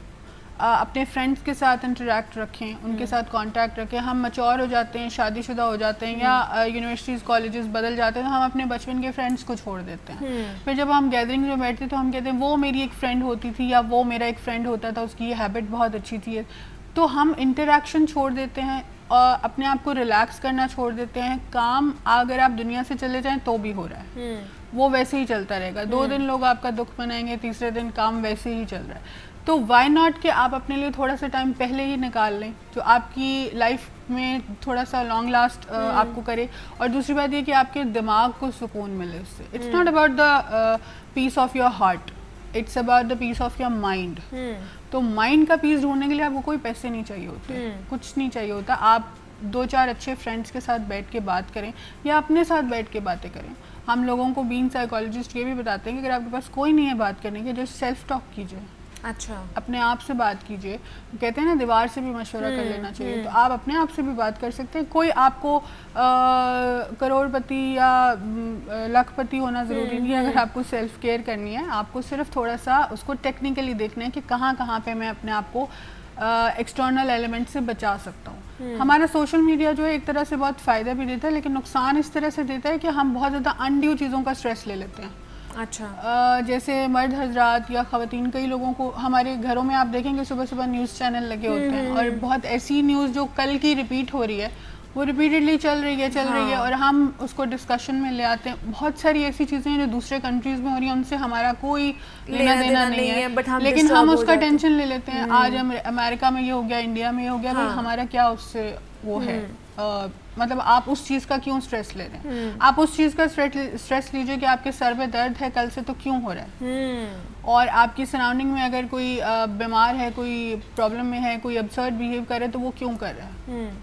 अपने फ्रेंड्स के साथ इंटरेक्ट रखें, उनके साथ कांटेक्ट रखें। हम मैच्योर हो जाते हैं, शादीशुदा हो जाते हैं या यूनिवर्सिटीज़ कॉलेजेस बदल जाते हैं तो हम अपने बचपन के फ्रेंड्स को छोड़ देते हैं। फिर जब हम गैदरिंग में बैठते हैं तो हम कहते हैं वो मेरी एक फ्रेंड होती थी या वो मेरा एक फ्रेंड होता था, उसकी ये हैबिट बहुत अच्छी थी। तो हम इंटरेक्शन छोड़ देते हैं और अपने आप को रिलैक्स करना छोड़ देते हैं। काम अगर आप दुनिया से चले जाएं तो भी हो रहा है, वो वैसे ही चलता रहेगा। 2 दिन लोग आपका दुख मनाएंगे, तीसरे दिन काम वैसे ही चल रहा है। तो वाई नॉट कि आप अपने लिए थोड़ा सा टाइम पहले ही निकाल लें जो आपकी लाइफ में थोड़ा सा लॉन्ग लास्ट आपको करे। और दूसरी बात ये कि आपके दिमाग को सुकून मिले उससे। It's not about the peace of your heart, it's about the peace of your mind. तो माइंड का पीस ढूंढने के लिए आपको कोई पैसे नहीं चाहिए होते, कुछ नहीं चाहिए होता। आप 2-4 अच्छे फ्रेंड्स के साथ बैठ के बात करें या अपने साथ बैठ के बातें करें। हम लोगों को बीइंग साइकोलॉजिस्ट ये भी बताते हैं कि अगर आपके पास कोई नहीं है बात करने के, जस्ट सेल्फ टॉक कीजिए। अच्छा, अपने आप से बात कीजिए। कहते हैं ना दीवार से भी मशवरा कर लेना चाहिए, तो आप अपने आप से भी बात कर सकते हैं। कोई आपको करोड़पति या लाखपति होना ज़रूरी नहीं है। अगर आपको सेल्फ केयर करनी है, आपको सिर्फ थोड़ा सा उसको टेक्निकली देखना है कि कहाँ पे मैं अपने आप को एक्सटर्नल एलिमेंट से बचा सकता हूँ। हमारा सोशल मीडिया जो है एक तरह से बहुत फ़ायदा भी देता है, लेकिन नुकसान इस तरह से देता है कि हम बहुत ज़्यादा अनड्यू चीज़ों का स्ट्रेस ले लेते हैं। अच्छा, जैसे मर्द हजरात या ख़वातीन, कई लोगों को हमारे घरों में आप देखेंगे सुबह सुबह न्यूज़ चैनल लगे होते हैं और बहुत ऐसी न्यूज़ जो कल की रिपीट हो रही है वो रिपीटेडली चल रही है और हम उसको डिस्कशन में ले आते हैं। बहुत सारी ऐसी चीज़ें हैं जो दूसरे कंट्रीज़ में हो रही हैं, उनसे हमारा कोई लेना देना नहीं है, लेकिन हम उसका टेंशन ले लेते हैं। आज अमेरिका में ये हो गया, इंडिया में ये हो गया, भाई हमारा क्या उससे वो है। मतलब आप उस चीज़ का क्यों स्ट्रेस ले रहे हैं? आप उस चीज़ का स्ट्रेस लीजिए कि आपके सर पे दर्द है कल से, तो क्यों हो रहा है। और आपकी सराउंडिंग में अगर कोई बीमार है, कोई प्रॉब्लम में है, कोई अब्सर्ड बिहेव करे तो वो क्यों कर रहा है।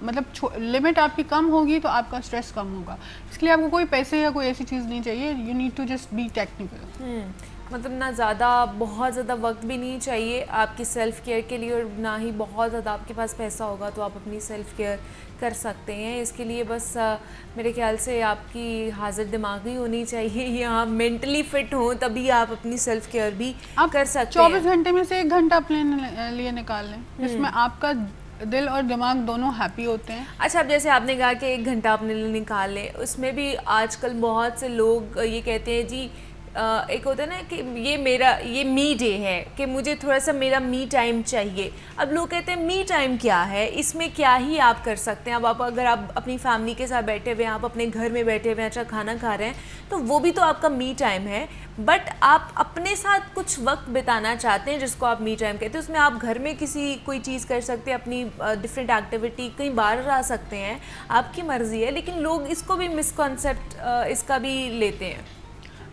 मतलब लिमिट आपकी कम होगी तो आपका स्ट्रेस कम होगा। इसके लिए आपको कोई पैसे या कोई ऐसी चीज़ नहीं चाहिए। You need to just be technical. मतलब ना ज़्यादा बहुत ज़्यादा वक्त भी नहीं चाहिए आपकी सेल्फ़ केयर के लिए, और ना ही बहुत ज़्यादा आपके पास पैसा होगा तो आप अपनी सेल्फ़ केयर कर सकते हैं। इसके लिए बस मेरे ख्याल से आपकी हाजिर दिमागी होनी चाहिए या आप मेंटली फिट हों, तभी आप अपनी सेल्फ़ केयर भी कर सकते हैं। 24 घंटे में से 1 घंटा अपने लिए निकाल लें जिसमें आपका दिल और दिमाग दोनों हैप्पी होते हैं। अच्छा, अब जैसे आपने कहा कि 1 घंटा अपने लिए निकाल लें, उसमें भी आजकल बहुत से लोग ये कहते हैं जी एक होता है ना कि ये मी डे है कि मुझे थोड़ा सा मेरा मी टाइम चाहिए। अब लोग कहते हैं मी टाइम क्या है, इसमें क्या ही आप कर सकते हैं। अब आप अगर आप अपनी फैमिली के साथ बैठे हुए हैं, आप अपने घर में बैठे हुए हैं, अच्छा खाना खा रहे हैं, तो वो भी तो आपका मी टाइम है। बट आप अपने साथ कुछ वक्त बिताना चाहते हैं जिसको आप मी टाइम कहते हैं, उसमें आप घर में कोई चीज़ कर सकते हैं, अपनी डिफरेंट एक्टिविटी, कहीं बाहर आ सकते हैं, आपकी मर्ज़ी है। लेकिन लोग इसको भी मिसकॉन्सेप्ट इसका भी लेते हैं।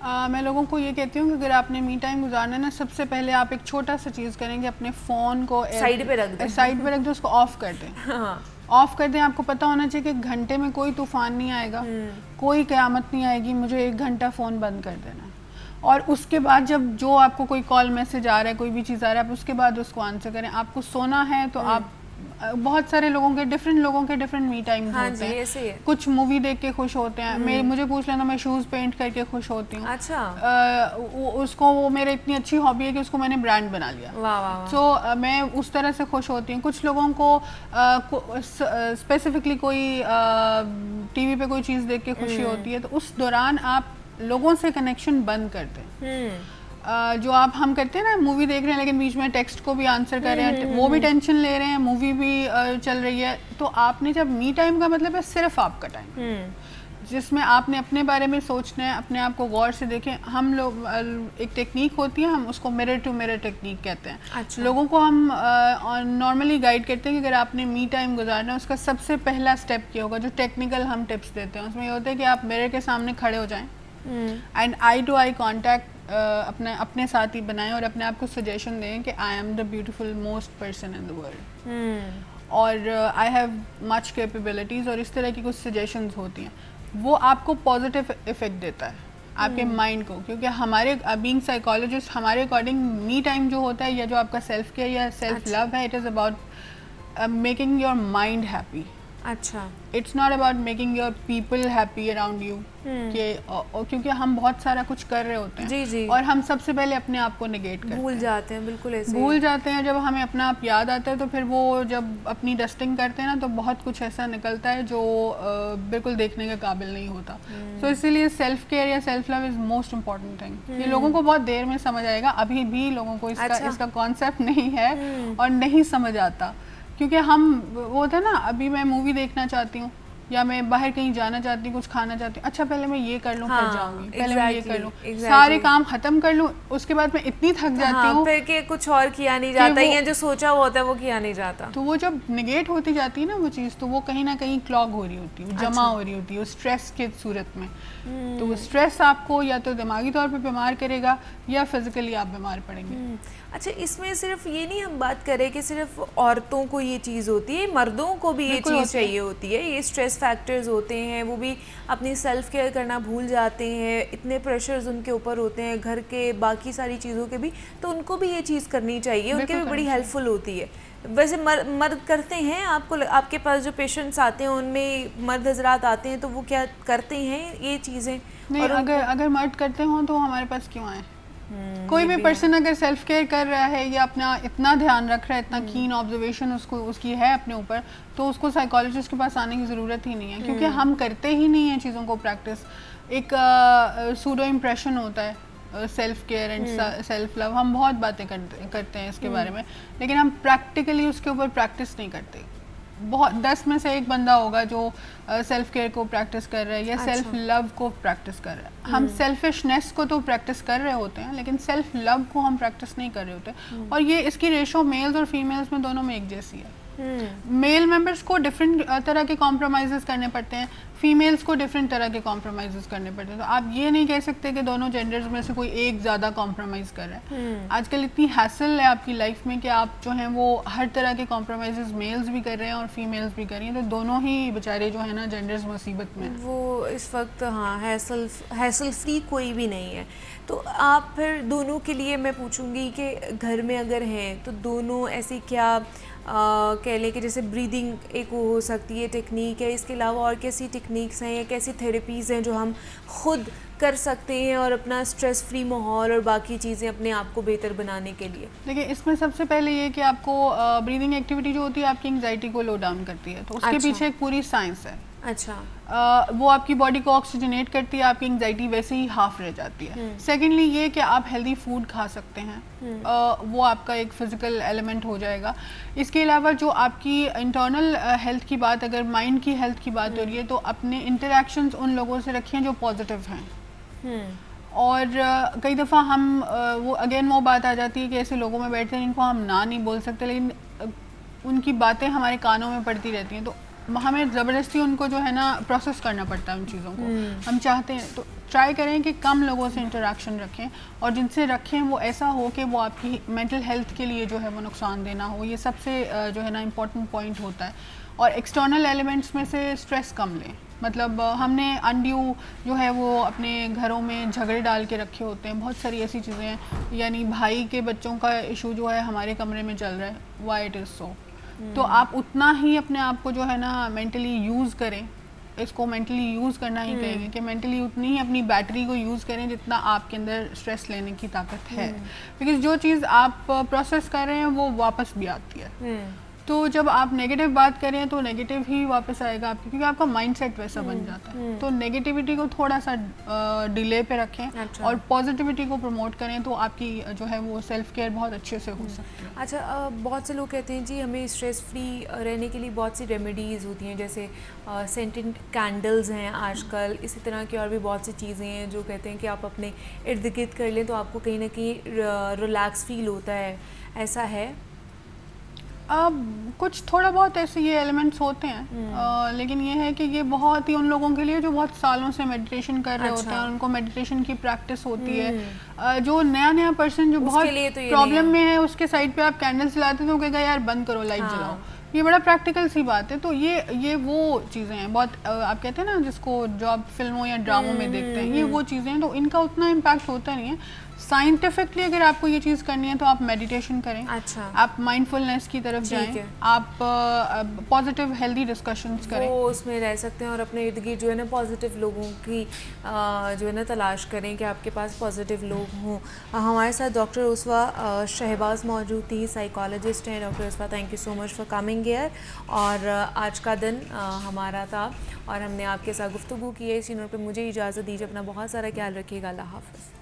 मैं लोगों को ये कहती हूँ कि अगर आपने मी टाइम गुजारना है ना, सबसे पहले आप एक छोटा सा चीज़ करेंगे, अपने फ़ोन को साइड पे रख दें, उसको ऑफ़ कर दें। ऑफ़ कर दें। आपको पता होना चाहिए कि घंटे में कोई तूफ़ान नहीं आएगा, कोई क़यामत नहीं आएगी, मुझे 1 घंटा फ़ोन बंद कर देना है। और उसके बाद जब जो आपको कोई कॉल मैसेज आ रहा है, कोई भी चीज़ आ रहा है, आप उसके बाद उसको आंसर करें। आपको सोना है तो आप बहुत सारे लोगों के डिफरेंट मी टाइम होते हैं। ऐसे है। कुछ मूवी देख के खुश होते हैं। मुझे पूछ लेना, मैं शूज़ पेंट करके खुश होती हूँ। अच्छा। उसको वो मेरी इतनी अच्छी हॉबी है कि उसको मैंने ब्रांड बना लिया। वाह। सो मैं उस तरह से खुश होती हूँ। कुछ लोगों को स्पेसिफिकली कोई टीवी पे कोई चीज़ देख के खुशी होती है, तो उस दौरान आप लोगों से कनेक्शन बंद कर दें। जो हम करते हैं ना, मूवी देख रहे हैं लेकिन बीच में टेक्स्ट को भी आंसर कर रहे हैं, वो भी टेंशन ले रहे हैं, मूवी भी चल रही है। तो आपने जब मी टाइम का मतलब है सिर्फ आपका टाइम, जिसमें आपने अपने बारे में सोचना है, अपने आप को गौर से देखें। हम लोग एक टेक्निक होती है, हम उसको मिरर टू मिरर टेक्निक कहते हैं। अच्छा। लोगों को हम नॉर्मली गाइड करते हैं कि अगर आपने मी टाइम गुजारना है, उसका सबसे पहला स्टेप क्या होगा, जो टेक्निकल हम टिप्स देते हैं उसमें ये होता है कि आप मिरर के सामने खड़े हो जाएं and eye to eye contact अपने साथ ही बनाएं और अपने आप को सजेशन दें कि I am the beautiful most person in the world और आई हैव मच कैपेबिलिटीज़, और इस तरह की कुछ सजेशंस होती हैं। वो आपको पॉजिटिव इफ़ेक्ट देता है आपके माइंड को, क्योंकि हमारे बीइंग साइकोलॉजिस्ट हमारे अकॉर्डिंग मी टाइम जो होता है या जो आपका सेल्फ केयर या सेल्फ लव है, it is about making your mind happy. अच्छा, it's not about making your people happy around you, क्योंकि हम बहुत सारा कुछ कर रहे होते हैं जी, और हम सबसे पहले अपने आप को नेगेट करते हैं, भूल जाते हैं, बिल्कुल ऐसे भूल जाते हैं। जब हमें अपना आप याद आता है तो फिर वो जब अपनी डस्टिंग करते हैं ना, तो बहुत कुछ ऐसा निकलता है जो बिल्कुल देखने के काबिल नहीं होता। तो इसीलिए सेल्फ केयर या self love is most important thing. ये लोगों को बहुत देर में समझ आएगा, अभी भी लोगों को इसका कॉन्सेप्ट नहीं है और नहीं समझ आता, क्योंकि हम वो था ना, अभी मैं मूवी देखना चाहती हूँ या मैं बाहर कहीं जाना चाहती हूँ, कुछ खाना चाहती हूँ, अच्छा पहले मैं ये कर लूँ, फिर जाऊँगी, पहले मैं ये कर लूँ, सारे काम खत्म कर लूँ, उसके बाद मैं इतनी थक जाती हूँ फिर के कुछ और किया नहीं जाता, या जो सोचा हुआ होता है वो किया नहीं जाता। तो वो जब निगेट होती जाती है ना वो चीज़, तो वो कहीं ना कहीं क्लॉग हो रही होती है, जमा हो रही होती है स्ट्रेस के सूरत में। तो वो स्ट्रेस आपको या तो दिमागी तौर पे बीमार करेगा या फिजिकली आप बीमार पड़ेंगे। अच्छा, इसमें सिर्फ ये नहीं हम बात करें कि सिर्फ औरतों को ये चीज़ होती है, मर्दों को भी ये चीज़ चाहिए होती है। ये स्ट्रेस फैक्टर्स होते हैं, वो भी अपनी सेल्फ केयर करना भूल जाते हैं, इतने प्रेशर्स उनके ऊपर होते हैं घर के, बाकी सारी चीज़ों के भी, तो उनको भी ये चीज़ करनी चाहिए, उनके भी बड़ी हेल्पफुल होती है। वैसे मर्द करते हैं, आपके पास जो पेशेंट्स आते हैं उनमें मर्द हजरात आते हैं, तो वो क्या करते हैं ये चीज़ें? नहीं, और अगर मर्द करते हों तो हमारे पास क्यों आए? कोई भी पर्सन अगर सेल्फ केयर कर रहा है या अपना इतना ध्यान रख रहा है, इतना कीन ऑब्जर्वेशन उसकी है अपने ऊपर, तो उसको साइकोलॉजिस्ट के पास आने की ज़रूरत ही नहीं है, क्योंकि हम करते ही नहीं हैं चीज़ों को प्रैक्टिस। एक सूडो इम्प्रेशन होता है self care and self love, हम बहुत बातें करते हैं इसके बारे में, लेकिन हम प्रैक्टिकली उसके ऊपर प्रैक्टिस नहीं करते। बहुत 10 में से एक बंदा होगा जो सेल्फ केयर को प्रैक्टिस कर रहा है या सेल्फ लव को प्रैक्टिस कर रहा है। हम सेल्फिशनेस को तो प्रैक्टिस कर रहे होते हैं, लेकिन सेल्फ लव को हम प्रैक्टिस नहीं कर रहे होते। और ये इसकी रेशो मेल्स और फीमेल्स में दोनों में एक जैसी है। मेल मेंबर्स को डिफरेंट तरह के कॉम्प्रोमाइज़ करने पड़ते हैं, फीमेल्स को डिफरेंट तरह के कॉम्प्रोमाइज़ करने पड़ते हैं। तो आप ये नहीं कह सकते कि दोनों जेंडर्स में से कोई एक ज़्यादा कॉम्प्रोमाइज़ कर रहा है। आजकल इतनी हैसल है आपकी लाइफ में कि आप जो हैं वो हर तरह के कॉम्प्रोमाइज़ मेल्स भी कर रहे हैं और फीमेल्स भी कर रही हैं, तो दोनों ही बेचारे जो है ना जेंडर्स मुसीबत में वो इस वक्त। हाँ, हैसल फ्री कोई भी नहीं है। तो आप फिर दोनों के लिए मैं पूछूंगी कि घर में अगर हैं तो दोनों ऐसी क्या कह लें कि जैसे ब्रीदिंग एक वो हो सकती है टेक्निक है, इसके अलावा और कैसी टेक्निक्स हैं या कैसी थेरेपीज़ हैं जो हम खुद कर सकते हैं और अपना स्ट्रेस फ्री माहौल और बाकी चीज़ें अपने आप को बेहतर बनाने के लिए? देखिए, इसमें सबसे पहले ये कि आपको ब्रीदिंग एक्टिविटी जो होती है आपकी एंग्जाइटी को लो डाउन करती है, तो उसके पीछे एक पूरी साइंस है। अच्छा। वो आपकी बॉडी को ऑक्सीजनेट करती है, आपकी एंग्जाइटी वैसे ही हाफ रह जाती है। सेकेंडली ये कि आप हेल्दी फूड खा सकते हैं, वो आपका एक फिजिकल एलिमेंट हो जाएगा। इसके अलावा जो आपकी इंटरनल हेल्थ की बात, अगर माइंड की हेल्थ की बात हो रही है, तो अपने इंटरेक्शंस उन लोगों से रखें जो पॉजिटिव हैं। और कई दफ़ा हम वो बात आ जाती है कि ऐसे लोगों में बैठते हैं जिनको हम ना नहीं बोल सकते, लेकिन उनकी बातें हमारे कानों में पड़ती रहती हैं, तो हमें ज़बरदस्ती उनको जो है ना प्रोसेस करना पड़ता है उन चीज़ों को। हम चाहते हैं तो ट्राई करें कि कम लोगों से इंटरेक्शन रखें, और जिनसे रखें वो ऐसा हो कि वो आपकी मेंटल हेल्थ के लिए जो है वो नुकसान देना हो। ये सबसे जो है ना इम्पॉर्टेंट पॉइंट होता है। और एक्सटर्नल एलिमेंट्स में से स्ट्रेस कम लें, मतलब हमने अनड्यू जो है वो अपने घरों में झगड़े डाल के रखे होते हैं, बहुत सारी ऐसी चीज़ें हैं, यानी भाई के बच्चों का इशू जो है हमारे कमरे में चल रहा है, वाई इट इज़ सो। तो आप उतना ही अपने आप को जो है ना मेंटली यूज़ करें, इसको मेंटली यूज़ करना ही कहेंगे कि मेंटली उतनी ही अपनी बैटरी को यूज़ करें जितना आपके अंदर स्ट्रेस लेने की ताकत है, बिकॉज जो चीज़ आप प्रोसेस कर रहे हैं वो वापस भी आती है। तो जब आप नेगेटिव बात करें तो नेगेटिव ही वापस आएगा आपके, क्योंकि आपका माइंडसेट वैसा बन जाता है। तो नेगेटिविटी को थोड़ा सा डिले पे रखें और पॉजिटिविटी को प्रमोट करें, तो आपकी जो है वो सेल्फ केयर बहुत अच्छे से हो सकती है। अच्छा, बहुत से लोग कहते हैं जी हमें स्ट्रेस फ्री रहने के लिए बहुत सी रेमेडीज़ होती हैं, जैसे सेंटेड कैंडल्स हैं आजकल, इसी तरह की और भी बहुत सी चीज़ें हैं जो कहते हैं कि आप अपने इर्द गिर्द कर लें तो आपको कहीं ना कहीं रिलैक्स फील होता है, ऐसा है? कुछ थोड़ा बहुत ऐसे ये एलिमेंट्स होते हैं, लेकिन ये है कि ये बहुत ही उन लोगों के लिए जो बहुत सालों से मेडिटेशन कर रहे होते हैं, उनको मेडिटेशन की प्रैक्टिस होती है। जो नया पर्सन जो बहुत प्रॉब्लम में है, उसके साइड पे आप कैंडल्स जलाते तो कहेगा यार बंद करो, लाइट जलाओ, ये बड़ा प्रैक्टिकल सी बात है। तो ये वो चीज़ें हैं, बहुत आप कहते हैं ना जिसको जो आप फिल्मों या ड्रामों में देखते हैं, ये वो चीज़ें हैं, तो इनका उतना इम्पैक्ट होता नहीं है। साइंटिफिकली अगर आपको ये चीज़ करनी है तो आप मेडिटेशन करें। अच्छा, आप माइंडफुलनेस की तरफ जाएं, आप पॉजिटिव हेल्दी डिस्कशंस करें, वो उसमें रह सकते हैं और अपने इर्द गिर्द जो है ना पॉजिटिव लोगों की जो है ना तलाश करें कि आपके पास पॉजिटिव लोग हों। हमारे साथ डॉक्टर उसवा शहबाज मौजूद थी, साइकोलॉजिस्ट हैं। डॉक्टर उसवा, thank you so much for coming here. और आज का दिन हमारा था और हमने आपके साथ गुफ्तगू की है। इसी नोट पे मुझे इजाज़त दीजिए, अपना बहुत सारा ख्याल रखिएगा। अल्लाह हाफ़िज़।